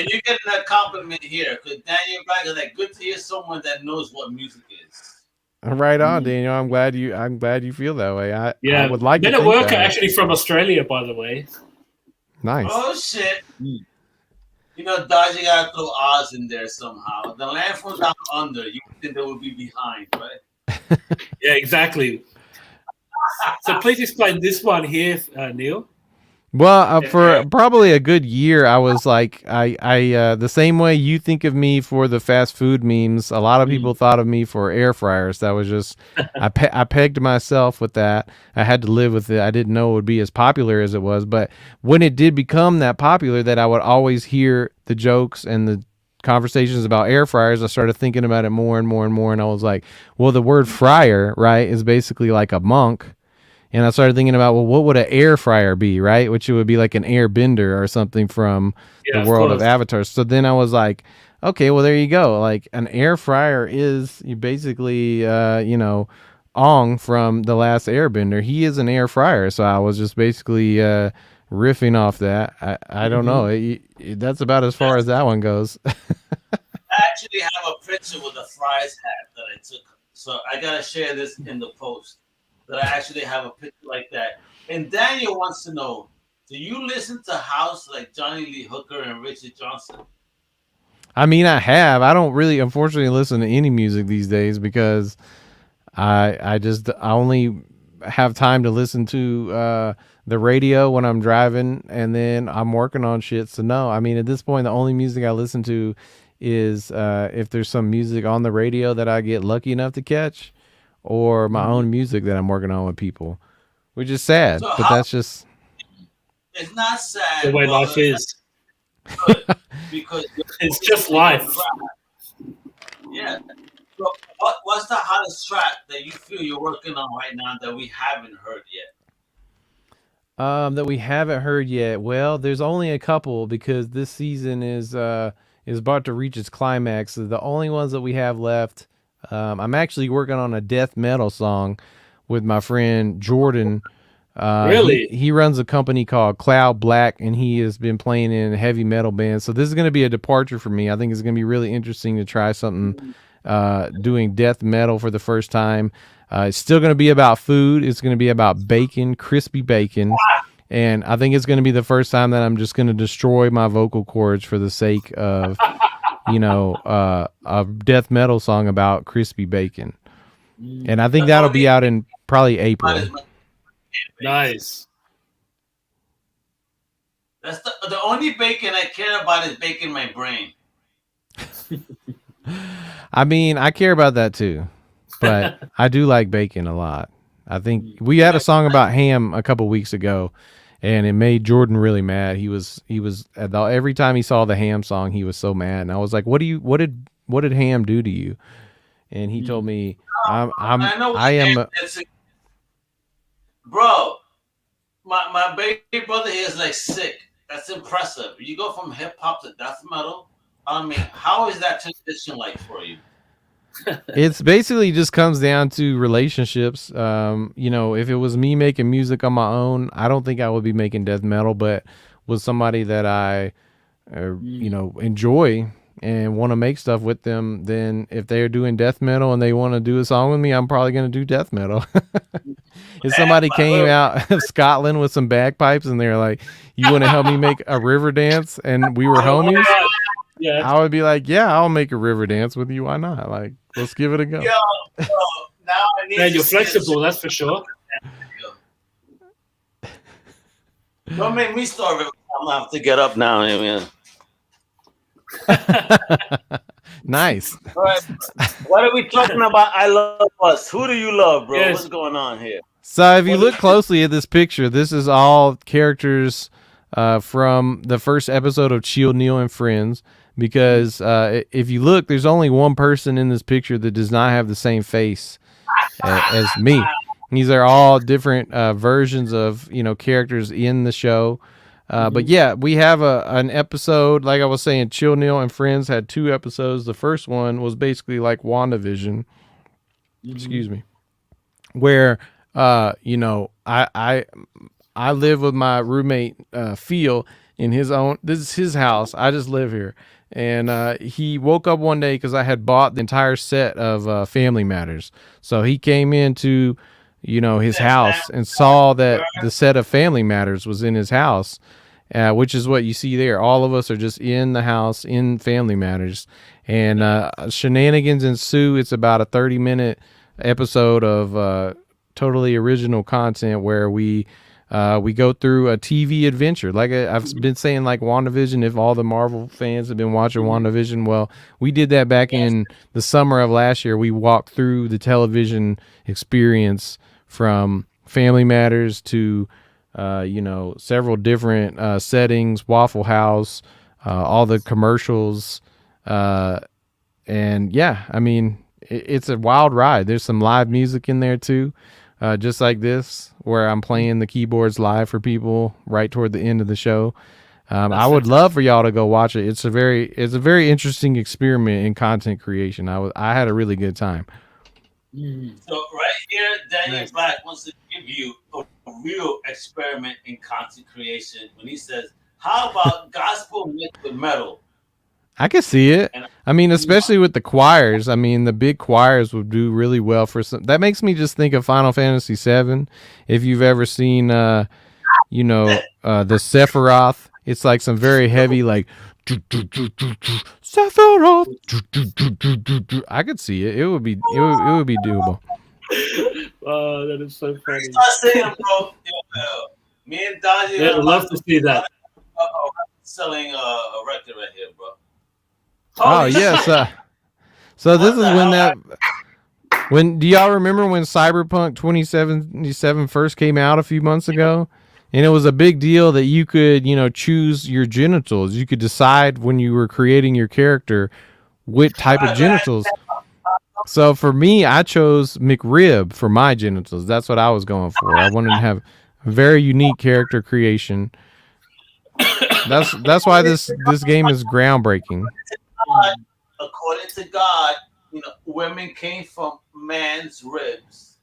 you're getting that compliment here, because Daniel Black is like, good to hear someone that knows what music is. Right on, Daniel. I'm glad you feel that way. I would like Men to at think work that. are actually from Australia, by the way. Nice. Oh shit! You know, Dodgy gotta throw Oz in there somehow. The land from down under, you would think they would be behind, right? Yeah, exactly. So please explain this one here, Neil. Well, for probably a good year, I was like, I the same way you think of me for the fast food memes, a lot of people thought of me for air fryers. That was just, I pegged myself with that. I had to live with it. I didn't know it would be as popular as it was, but when it did become that popular, that I would always hear the jokes and the conversations about air fryers, I started thinking about it more and more and more, and I was like, well, the word fryer, right, is basically like a monk. And I started thinking about, well, what would an air fryer be, right? Which it would be like an air bender or something from the world of Avatar. So then I was like, okay, well, there you go. Like, an air fryer is basically, you know, Ong from The Last Airbender. He is an air fryer. So I was just basically riffing off that. I don't know. That's about as far as that one goes. I actually have a picture with a fries hat that I took. So I got to share this in the post. That I actually have a picture like that. And Daniel wants to know, do you listen to house like Johnny Lee Hooker and Richard Johnson? I mean, I have. I don't really, unfortunately, listen to any music these days because I only have time to listen to the radio when I'm driving, and then I'm working on shit. So no, I mean, at this point, the only music I listen to is if there's some music on the radio that I get lucky enough to catch, or my own music that I'm working on with people, which is sad, So but that's just... It's not sad. The way life is. Because it's just life. Yeah. So what's the hottest track that you feel you're working on right now that we haven't heard yet? That we haven't heard yet. Well, there's only a couple, because this season is about to reach its climax. So the only ones that we have left, I'm actually working on a death metal song with my friend Jordan. Really? He runs a company called Cloud Black, and he has been playing in heavy metal bands. So this is going to be a departure for me. I think it's going to be really interesting to try something doing death metal for the first time. It's still going to be about food. It's going to be about bacon, crispy bacon. And I think it's going to be the first time that I'm just going to destroy my vocal cords for the sake of, you know, a death metal song about crispy bacon. And I think that'll be out in probably April. Nice. That's the only bacon I care about is bacon my brain. I mean, I care about that too, but I do like bacon a lot. I think we had a song about ham a couple weeks ago, and it made Jordan really mad. He was every time he saw the ham song, he was so mad. And I was like, what did ham do to you? And he told me, Bro, my baby brother here is like sick. That's impressive. You go from hip hop to death metal. I mean, how is that transition like for you? It's basically just comes down to relationships. You know, if it was me making music on my own, I don't think I would be making death metal, but with somebody that I, you know, enjoy and want to make stuff with them, then if they're doing death metal and they want to do a song with me, I'm probably going to do death metal. If somebody came out of Scotland with some bagpipes and they're like, you want to help me make a river dance, and we were homies, Yeah. I would be like, yeah, I'll make a river dance with you. Why not? Like, let's give it a go. Yo, now I need Man, to you're see flexible, this. that's for sure. Don't make me starve. I'm gonna have to get up now. Man. Nice. All right. What are we talking about? I love us. Who do you love, bro? Yes. What's going on here? So if you look closely at this picture, this is all characters from the first episode of Chill, Neil, and Friends. Because if you look, there's only one person in this picture that does not have the same face as me. These are all different versions of, you know, characters in the show. But yeah, we have an episode, like I was saying, Chill, Neil, and Friends had 2 episodes. The first one was basically like WandaVision. Excuse me. Where, you know, I live with my roommate, Phil, in his own, this is his house. I just live here. And he woke up one day because I had bought the entire set of Family Matters. So he came into, you know, his house and saw that the set of Family Matters was in his house, which is what you see there. All of us are just in the house in Family Matters. And shenanigans ensue. It's about a 30-minute episode of totally original content where we go through a TV adventure. Like I've been saying, like WandaVision, if all the Marvel fans have been watching WandaVision, well, we did that back in the summer of last year. We walked through the television experience from Family Matters to, you know, several different settings, Waffle House, all the commercials. And yeah, I mean, it's a wild ride. There's some live music in there too. Just like this, where I'm playing the keyboards live for people right toward the end of the show. I would love for y'all to go watch it. It's a very interesting experiment in content creation. I had a really good time. So right here, Daniel Black wants to give you a real experiment in content creation when he says, "How about gospel mixed with metal?" I can see it. I mean, especially with the choirs. I mean, the big choirs would do really well for some. That makes me just think of Final Fantasy VII. If you've ever seen, you know, the Sephiroth, it's like some very heavy, like Sephiroth. I could see it. It would be doable. Oh, that is so funny. Start saying, bro. Me and Dodgy. Yeah, I'd love to see that. Selling a record right here, bro. Oh yes. So this is when do y'all remember when Cyberpunk 2077 first came out a few months ago? And it was a big deal that you could, you know, choose your genitals. You could decide when you were creating your character what type of genitals. So for me, I chose McRib for my genitals. That's what I was going for. I wanted to have a very unique character creation. That's why this game is groundbreaking. According to God, you know, women came from man's ribs.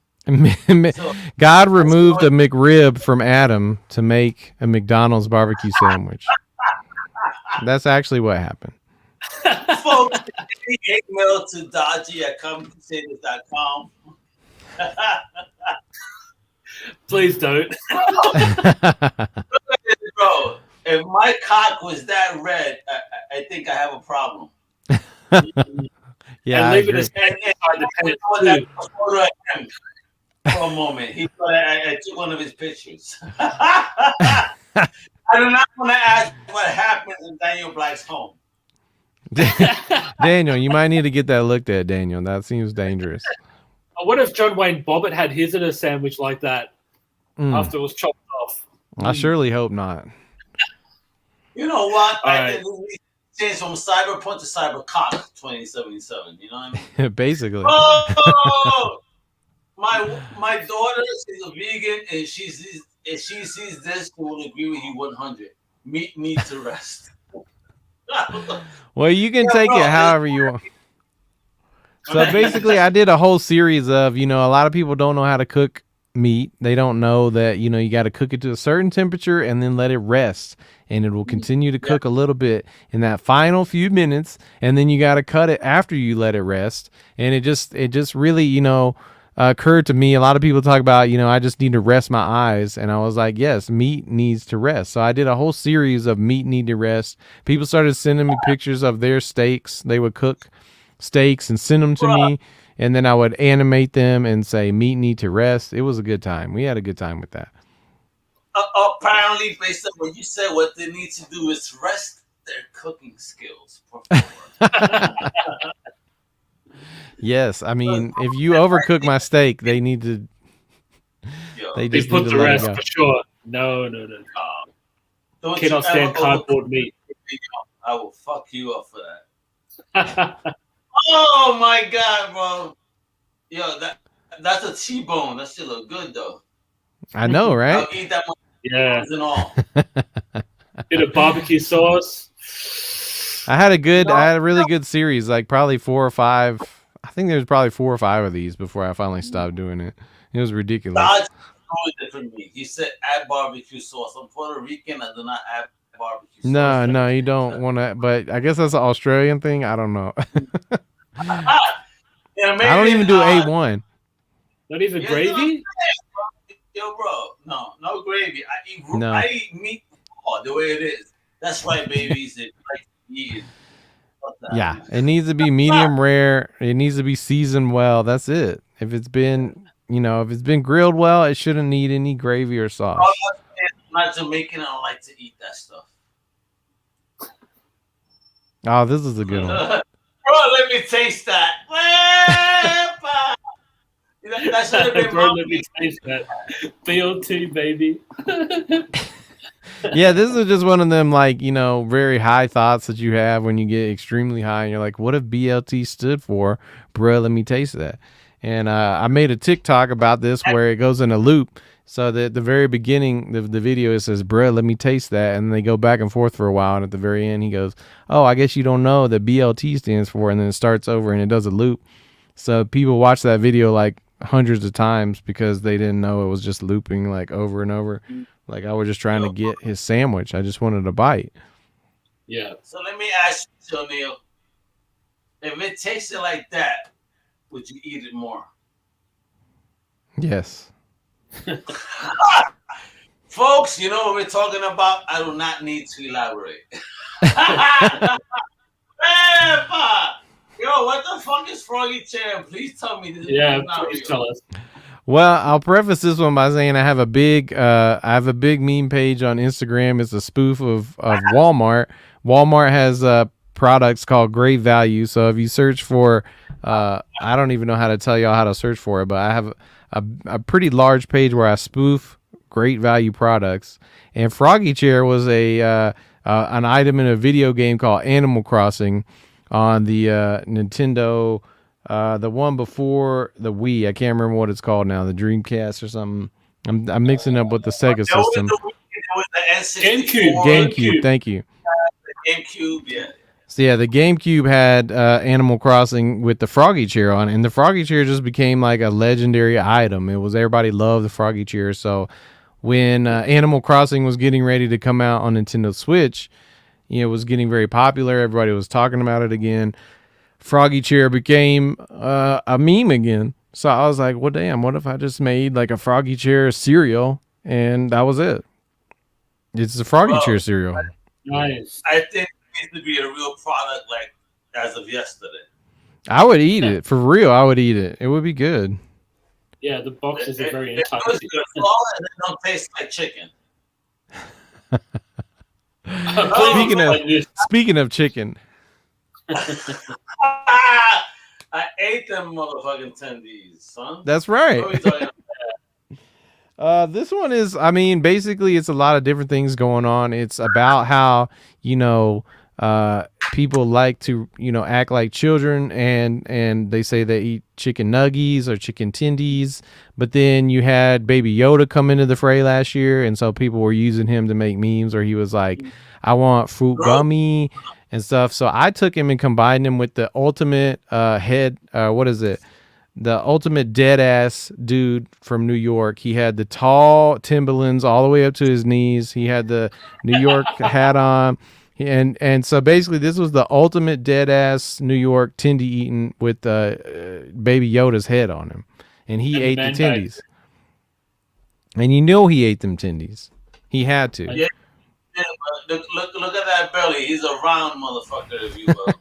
God removed a McRib from Adam to make a McDonald's barbecue sandwich. That's actually what happened. Folks, email to Dodgy at ComicCrusaders.com. Please don't. Bro, if my cock was that red, I think I have a problem. Yeah, and I leave it agree. as for a moment. He thought I took one of his pictures. I do not want to ask what happens in Daniel Black's home. Daniel, you might need to get that looked at, Daniel. That seems dangerous. What if John Wayne Bobbitt had his in a sandwich like that after it was chopped off? I surely hope not. You know what? Right. We changed from Cyberpunk to Cybercock 2077. You know what I mean? Basically. Oh! My daughter is a vegan, and she sees this, she will agree with you 100. Meat needs to rest. Well, you can take it however you want. So basically, I did a whole series of, a lot of people don't know how to cook meat. They don't know that, you got to cook it to a certain temperature and then let it rest. And it will continue to cook a little bit in that final few minutes. And then you got to cut it after you let it rest. And it just really, occurred to me. A lot of people talk about, I just need to rest my eyes. And I was like, yes, meat needs to rest. So I did a whole series of meat need to rest. People started sending me pictures of their steaks. They would cook steaks and send them to me, and then I would animate them and say meat need to rest. It was a good time. We had a good time with that. Apparently, based on what you said, what they need to do is rest their cooking skills. Yes, I mean, if you overcook my steak, they need to. They just put need to the let it rest go. for sure. No. Cannot stand cardboard meat. I will fuck you up for that. Oh my god, bro! Yo, that's a T-bone. That shit look good though. I know, right? I'll eat that one. Yeah. And all. Bit of barbecue sauce. I had a really good series, like probably 4 or 5. I think there's probably 4 or 5 of these before I finally stopped doing it. It was ridiculous. Dodge ruined it for me. He said add barbecue sauce. I'm Puerto Rican. I do not add barbecue sauce. No, you don't want to. But I guess that's an Australian thing. I don't know. Yeah, maybe, I don't even do A1. Not even gravy? Yo, bro, no gravy. No. I eat meat the way it is. That's right, babies. It like eat. Yeah, it needs to be medium rare. It needs to be seasoned well. That's it. If it's been, grilled well, it shouldn't need any gravy or sauce. I'm not Jamaican. I don't like to eat that stuff. Oh, this is a good one. Bro, let me taste that. That should have been Bro, let me taste that. BLT, baby. Yeah, this is just one of them, like, very high thoughts that you have when you get extremely high. And you're like, what if BLT stood for? Bro, let me taste that. And I made a TikTok about this where it goes in a loop. So that at the very beginning of the video, it says, bruh, let me taste that. And they go back and forth for a while. And at the very end, he goes, oh, I guess you don't know that BLT stands for. And then it starts over and it does a loop. So people watch that video like hundreds of times because they didn't know it was just looping like over and over. Like I was just trying to get his sandwich. I just wanted a bite. Yeah. So let me ask you, Neil. If it tasted like that, would you eat it more? Yes. Folks, you know what we're talking about? I do not need to elaborate. Yo, what the fuck is Froggy Chair? Please tell me this. Yeah, is not please real. tell us. Well, I'll preface this one by saying I have a big meme page on Instagram. It's a spoof of Walmart. Walmart has products called Great Value. So if you search for, I don't even know how to tell y'all how to search for it, but I have a pretty large page where I spoof Great Value products. And Froggy Chair was an item in a video game called Animal Crossing on the Nintendo. The one before the Wii, I can't remember what it's called now, the Dreamcast or something. I'm mixing up with the Sega system. GameCube, thank you. The GameCube, yeah. So yeah, the GameCube had Animal Crossing with the Froggy Chair on it, and the Froggy Chair just became like a legendary item. It was, everybody loved the Froggy Chair. So when Animal Crossing was getting ready to come out on Nintendo Switch, it was getting very popular. Everybody was talking about it again. Froggy Chair became a meme again. So I was like, well, damn, what if I just made like a Froggy Chair cereal and that was it? It's the Froggy Chair cereal. Nice. I think it needs to be a real product like as of yesterday. I would eat it. For real, I would eat it. It would be good. Yeah, the boxes are very It enticing. don't taste like chicken. Speaking of chicken. I ate them motherfucking tendies, son. That's right. What are we talking about? This one is, I mean, basically it's a lot of different things going on. It's about how, people like to, act like children and they say they eat chicken nuggies or chicken tendies. But then you had Baby Yoda come into the fray last year. And so people were using him to make memes, or he was like, I want fruit gummy. and stuff. So I took him and combined him with the ultimate the ultimate dead ass dude from New York. He had the tall Timberlands all the way up to his knees. He had the New York hat on. And so basically this was the ultimate dead ass New York Tindy eating with Baby Yoda's head on him. And he ate the Tindies. And you know he ate them Tindies. He had to. Yeah, look at that belly. He's a round motherfucker, if you will.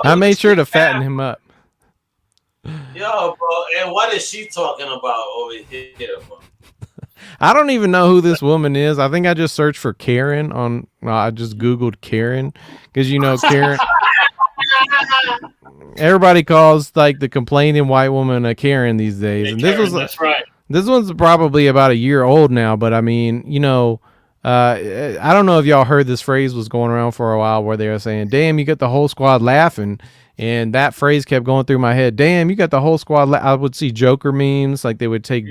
I made sure to fatten him up. Yo, bro, and what is she talking about over here, bro? I don't even know who this woman is. I think I just searched for Karen I just Googled Karen because Karen. Everybody calls like the complaining white woman a Karen these days, and that's right. This one's probably about a year old now, but I mean, I don't know if y'all heard this phrase was going around for a while where they were saying, "Damn, you got the whole squad laughing." And that phrase kept going through my head. Damn, you got the whole squad. I would see Joker memes. Like they would take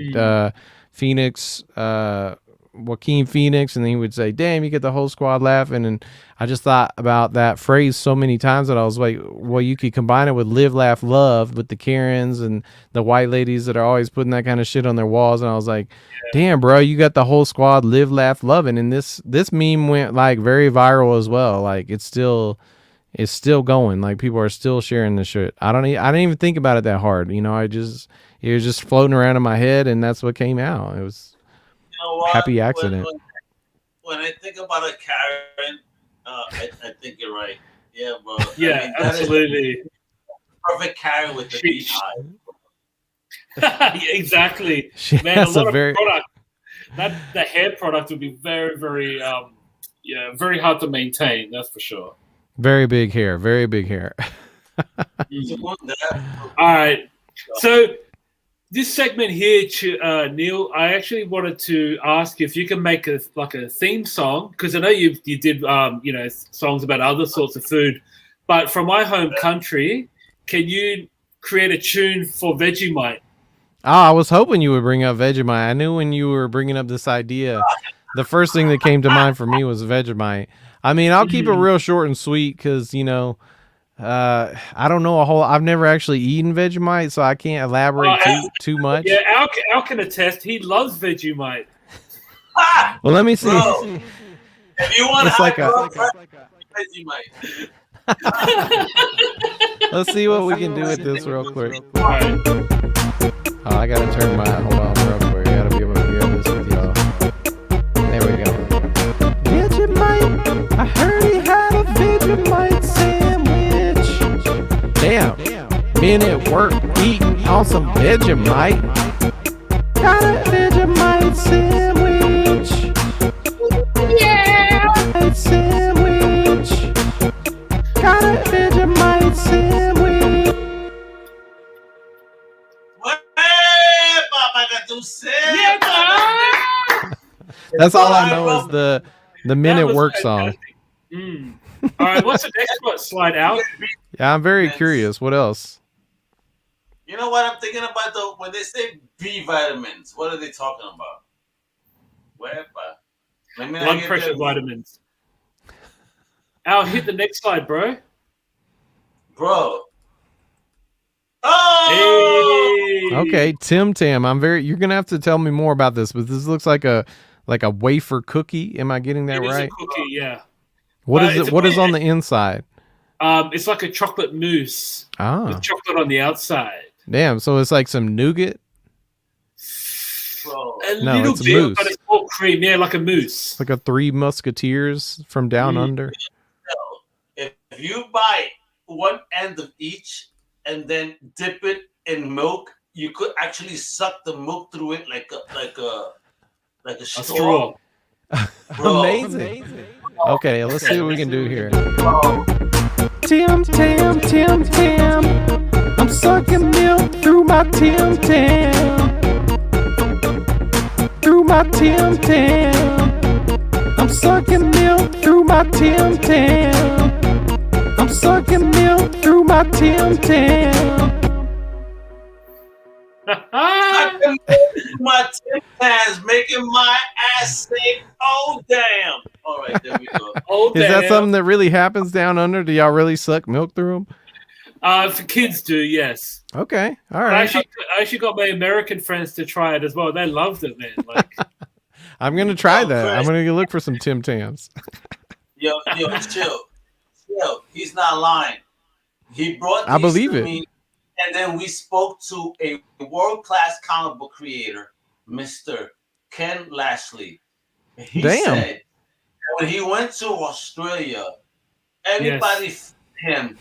Phoenix, Joaquin Phoenix, and then he would say, damn, you get the whole squad laughing. And I just thought about that phrase so many times that I was like, well, you could combine it with live, laugh, love with the Karens and the white ladies that are always putting that kind of shit on their walls. And I was like, damn, bro, you got the whole squad live, laugh, loving. And this meme went like very viral as well. Like it's still going. Like people are still sharing this shit. I didn't even think about it that hard. It was just floating around in my head, and that's what came out. It was happy accident. When I think about a Karen, I think you're right. Yeah, bro. Yeah, absolutely. Perfect Karen with the beat eye. Exactly. Man, a lot of product. The hair product would be very, very, very hard to maintain. That's for sure. Very big hair. Very big hair. All right. So this segment here, Neil, I actually wanted to ask if you can make a theme song, because I know you did songs about other sorts of food, but from my home country, can you create a tune for Vegemite? Oh, I was hoping you would bring up Vegemite. I knew when you were bringing up this idea, the first thing that came to mind for me was Vegemite. I mean, I'll keep it real short and sweet because, I don't know I've never actually eaten Vegemite, so I can't elaborate too much. Yeah, Al can attest. He loves Vegemite. Well, let me see. Bro, if you want Vegemite. Let's see what we can do with this real quick. All right. Oh, I gotta turn my hold on real quick. I gotta be able to hear this with y'all. There we go. Vegemite. I heard he had a Vegemite sandwich. Damn. Been at work eating on some Vegemite. Got a Vegemite sandwich. Yeah. Sandwich. Got a Vegemite sandwich. That's all I know is the Men at Work song. All right, what's the next one? Slide out. Yeah, I'm very curious. What else? You know what I'm thinking about though? When they say B vitamins, what are they talking about? Blood pressure vitamins. Al, hit the next slide, bro. Bro. Oh! Hey. Okay, Tim Tam. You're gonna have to tell me more about this, but this looks like a wafer cookie. Am I getting that right? It's a cookie, yeah. What is it? What is on the inside? It's like a chocolate mousse with chocolate on the outside. Damn, so it's like some nougat? Bro. A little it's bit, mousse. but it's all cream, yeah, like a mousse. Like a Three Musketeers from Down Under. If you buy one end of each and then dip it in milk, you could actually suck the milk through it like a straw. Amazing. Okay, let's see what we can do here. Tim Tam, Tim Tam. I'm sucking milk through my Tim Tam. Through my Tim Tam. I'm sucking milk through my Tim Tam. I'm sucking milk through my Tim Tam. My Tim Tams making my ass say, oh damn. All right, there we go. Oh the that hell? something that really happens down under? Do y'all really suck milk through them? For kids do, yes. Okay, all I right. actually got my American friends to try it as well. They loved it, man. Like, I'm gonna try that. Chris. I'm gonna go look for some Tim Tams. Yo, chill. He's not lying. He brought. I these believe to it. me, and then we spoke to a world-class comic book creator, Mr. Ken Lashley. He Damn. said that when he went to Australia, everybody him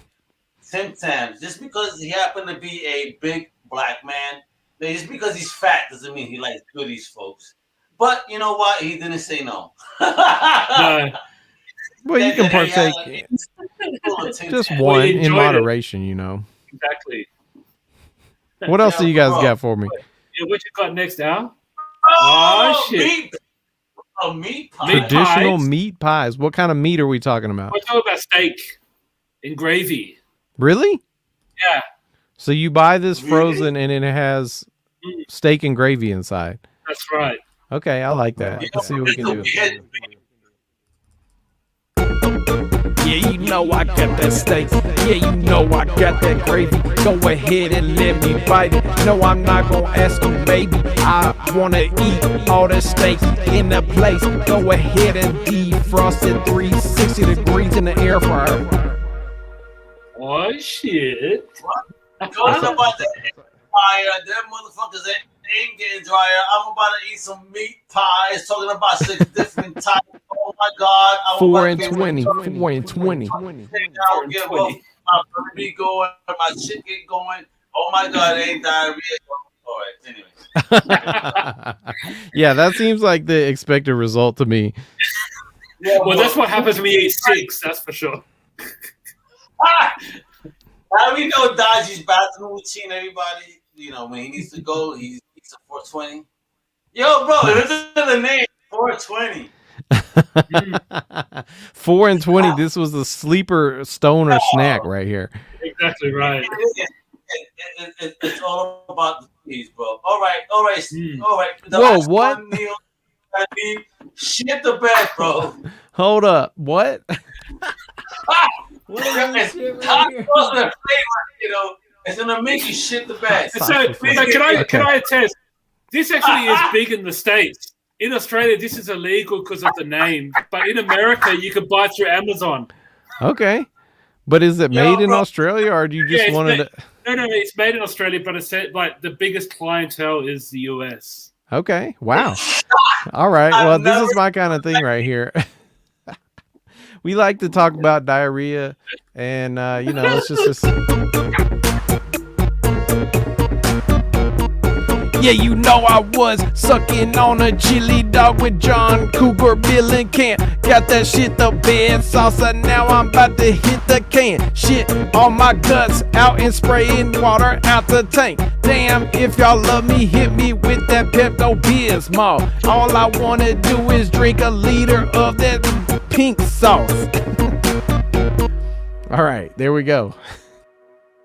Tim Tams just because he happened to be a big black man. Just because he's fat doesn't mean he likes goodies, folks. But you know what? He didn't say no. no. Well, you can partake just one in moderation, you know. Exactly. What else do you guys got for me? Yeah, what you got next, Al? Oh, shit. Meat pie. Traditional pies. meat pies. What kind of meat are we talking about? We're talking about steak and gravy. Really? Yeah. So you buy this frozen and it has steak and gravy inside. That's right. Okay, I like that. Let's see what we can do. Yeah, you know I got that steak. Yeah, you know I got that gravy. Go ahead and let me bite it. No, I'm not gonna ask you, baby. I wanna eat all the steak in the place. Go ahead and defrost it 360 degrees in the air fryer. Oh, shit. Talking about that fire, them motherfuckers ain't getting drier. I'm about to eat some meat pies. Talking about 6 different types. Oh my God! 4 and 20. 4 and 20. I'll get both my burger going, my chicken going. Oh my God! Ain't diarrhea. All right. Anyway. Yeah, that seems like the expected result to me. Yeah, Well, that's what happens when you eat 6. That's for sure. Now we know Dodgy's bathroom routine. Everybody, you know, when he needs to go, he eats a 420. Yo, bro, listen to the name 420. 4 and 20. This was the sleeper stoner snack right here. Exactly right. It's all about the cheese, bro. All right. The Whoa, last what? one meal I need, shit the bed, bro. Hold up. What? It's hot sauce and flavor, you know. It's gonna make you shit the bed. So, can I attest? This actually is big in the States. In Australia, this is illegal because of the name. But in America, you can buy it through Amazon. Okay. But is it made in Australia or do you just wanted to? No, it's made in Australia, but it's like the biggest clientele is the US. Okay. Wow. All right. Well, this is my kind of thing right here. We like to talk about diarrhea and, you know, it's just. Yeah, you know I was sucking on a chili dog with John Cougar, Bill and Can. Got that shit the bed salsa, now I'm about to hit the can. Shit on my guts, out and spraying water out the tank. Damn, if y'all love me, hit me with that Pepto-Bismol. All I wanna do is drink a liter of that pink sauce. All right, there we go.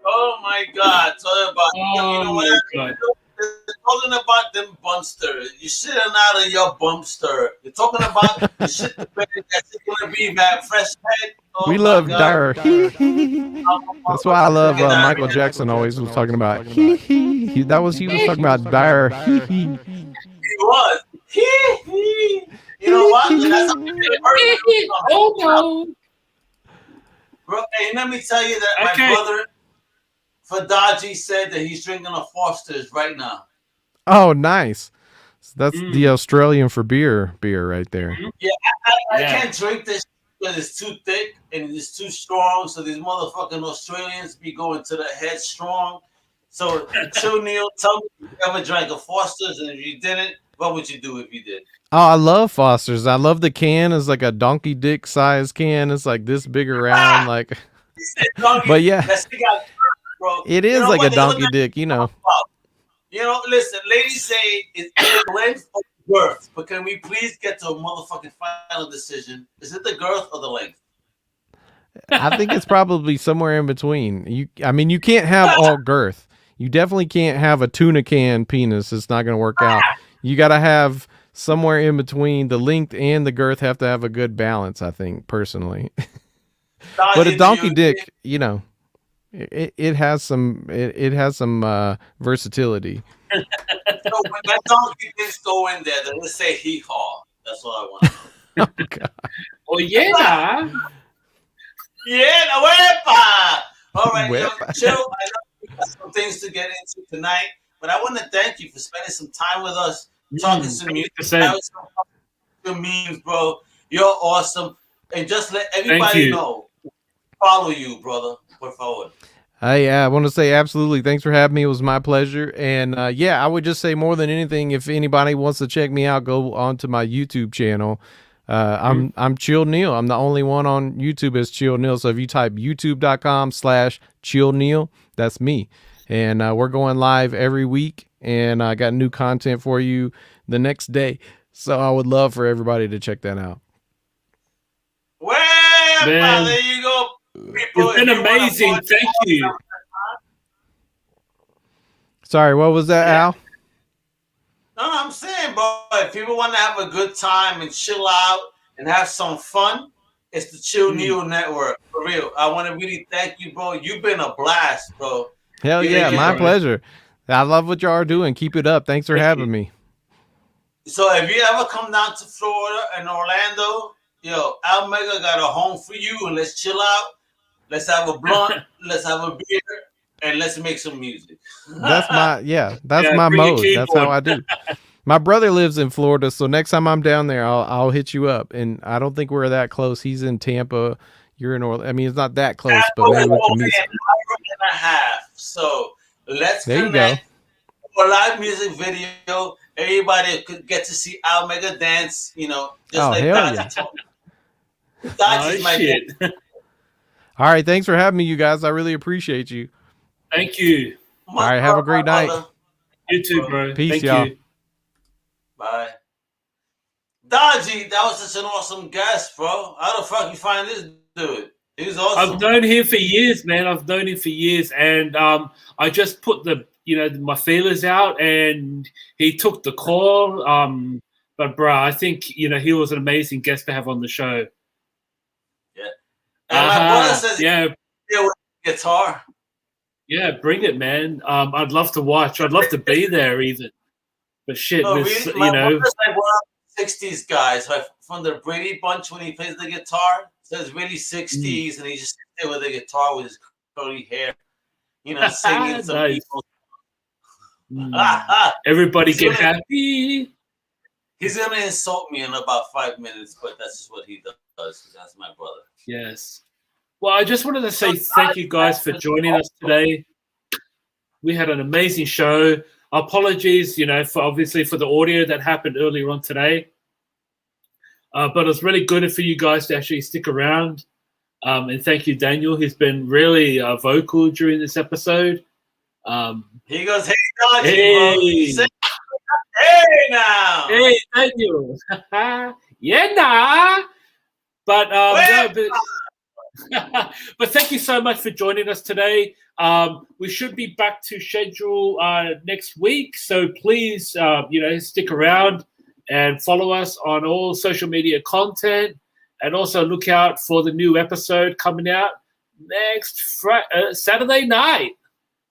Oh my God! Talking about you know what? God. You're talking about them bumpster. You shitting out of your bumpster. You're talking about the shit that's gonna be that fresh head. Oh We my love God. dire. That's why I love Michael Jackson always was talking about he was talking about dire. He was. You know what? That's Oh no. Bro, hey, let me tell you that my brother Fadaji said that he's drinking a Foster's right now. Oh, nice. So that's the Australian for beer right there. Yeah, I can't drink this because it's too thick and it's too strong. So these motherfucking Australians be going to the head strong. So, Neil, tell me if you ever drank a Foster's, and if you didn't, what would you do if you did? Oh, I love Foster's. I love the can. It's like a donkey dick size can. It's like this big around, like. But yeah, bro. It is like a donkey dick, you know. You know, listen, ladies say it's the length or the girth, but can we please get to a motherfucking final decision? Is it the girth or the length? I think it's probably somewhere in between. You can't have all girth. You definitely can't have a tuna can penis. It's not going to work out. You got to have somewhere in between. The length and the girth have to have a good balance, I think, personally. But a donkey dick, you know, it has some versatility. So when that donkey dicks go in there, then let's say hee haw. That's what I want to know. Oh, God. Oh yeah. Yeah-Nah Wepa. All right, yo, Wepa. chill. I know we got some things to get into tonight, but I want to thank you for spending some time with us, talking some music, 100%. having some memes, bro. You're awesome, and just let everybody you. know. Follow you, brother. Por favor. I want to say absolutely. Thanks for having me. It was my pleasure. And yeah, I would just say more than anything, if anybody wants to check me out, go onto my YouTube channel. I'm Chill Neil. I'm the only one on YouTube as Chill Neil. So if you type youtube.com/Chill Neil, that's me. And we're going live every week, and I got new content for you the next day. So I would love for everybody to check that out. Wepa, Man. there you go. People, It's been if you wanna amazing. watch- Thank you. Sorry, what was that, Al? No, I'm saying, bro, if people want to have a good time and chill out and have some fun, it's the Chill Neil Network. For real. I want to really thank you, bro. You've been a blast, bro. Hell Yeah, yeah, my bro. pleasure. I love what y'all are doing. Keep it up. Thanks for Thank having you. me. So if you ever come down to Florida and Orlando, yo, Almega got a home for you, and let's chill out. Let's have a blunt. Let's have a beer, and let's make some music. That's my that's Yeah, my bring your mode. That's how I keyboard. do. My brother lives in Florida, so next time I'm down there, I'll hit you up. And I don't think we're that close. He's in Tampa. You're in Orlando. I mean, it's not that close, but maybe we can meet. An hour and a half. So let's There you connect for a live music video. Everybody could get to see Almega dance. You know, just Oh, like hell Dodgy yeah. told me. Oh Dodgy's my shit. All right, thanks for having me, you guys. I really appreciate you. Thank you. All right, have a great night. brother. You too, bro. Peace, Thank y'all. you. Bye. Dodgy, that was such an awesome guest, bro. How the fuck you find this dude? He was awesome. I've known him for years, man. I've known him for years, and I just put my feelers out, and he took the call. But bro, I think he was an amazing guest to have on the show. Yeah. And my brother says yeah, he with guitar. yeah, bring it, man. I'd love to watch. I'd love to be there, even. But shit, No, this, really, my brother's like one of the 60s guys. Like from the Brady Bunch when he plays the guitar. So it's really 60s, and he just sits there with the guitar with his curly hair, singing some Nice. people. Everybody He's get gonna- happy. He's gonna insult me in about 5 minutes, but that's just what he does. That's my brother. Yes. Well, I just wanted to say thank you guys for joining us today. We had an amazing show. Apologies, for the audio that happened earlier on today. But it was really good for you guys to actually stick around. And thank you, Daniel. He's been really vocal during this episode. He goes, "Hey, Dodgy, Hey. bro. Say, hey now. Hey, Daniel. Yeah, nah. But but thank you so much for joining us today. We should be back to schedule next week, so please, stick around and follow us on all social media content, and also look out for the new episode coming out next Saturday night,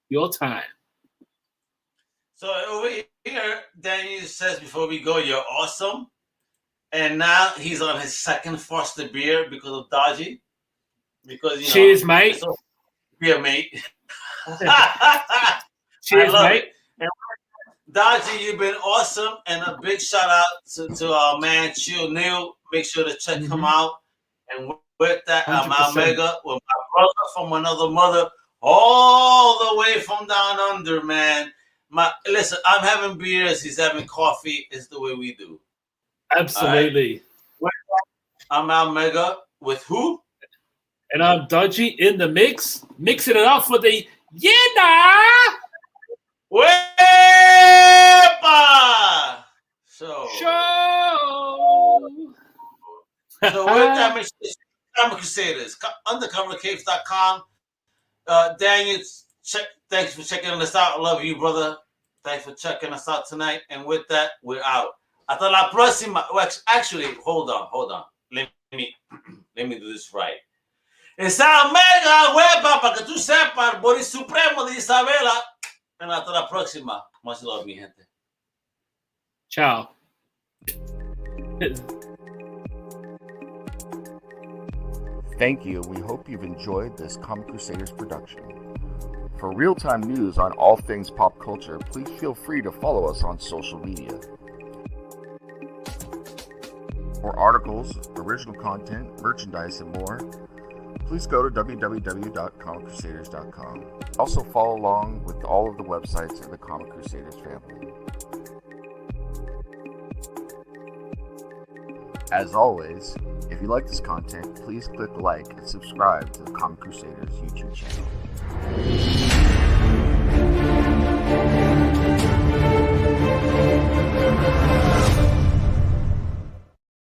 your time. So over here, Daniel says before we go, you're awesome. And now he's on his second Foster beer because of Dodgy. Because Cheers, mate. So, beer, mate. Cheers, I love mate. it. And Dodgy, you've been awesome, and a big shout out to our man Chill Neil. Make sure to check him out. And with that, I'm 100%. Omega with my brother from another mother, all the way from down under, man. Listen, I'm having beers, he's having coffee. It's the way we do. Absolutely. I'm Omega with who? And I'm Dodgy in the mix, mixing it up for the Yeah-Nah Wepa Show. So with that, make sure you check Comic Crusaders, undercovercaves.com. Daniel, thanks for checking us out. I love you, brother. Thanks for checking us out tonight. And with that, we're out. Hasta la próxima. Well, actually, hold on. Let me do this right. Esa mega huepa para que tú sepas, el Boris Supremo de Isabela. And hasta la próxima. Much love, mi gente. Ciao. Thank you. We hope you've enjoyed this Comic Crusaders production. For real-time news on all things pop culture, please feel free to follow us on social media. For articles, original content, merchandise, and more, please go to www.comiccrusaders.com. Also follow along with all of the websites of the Comic Crusaders family. As always, if you like this content, please click like and subscribe to the Comic Crusaders YouTube channel.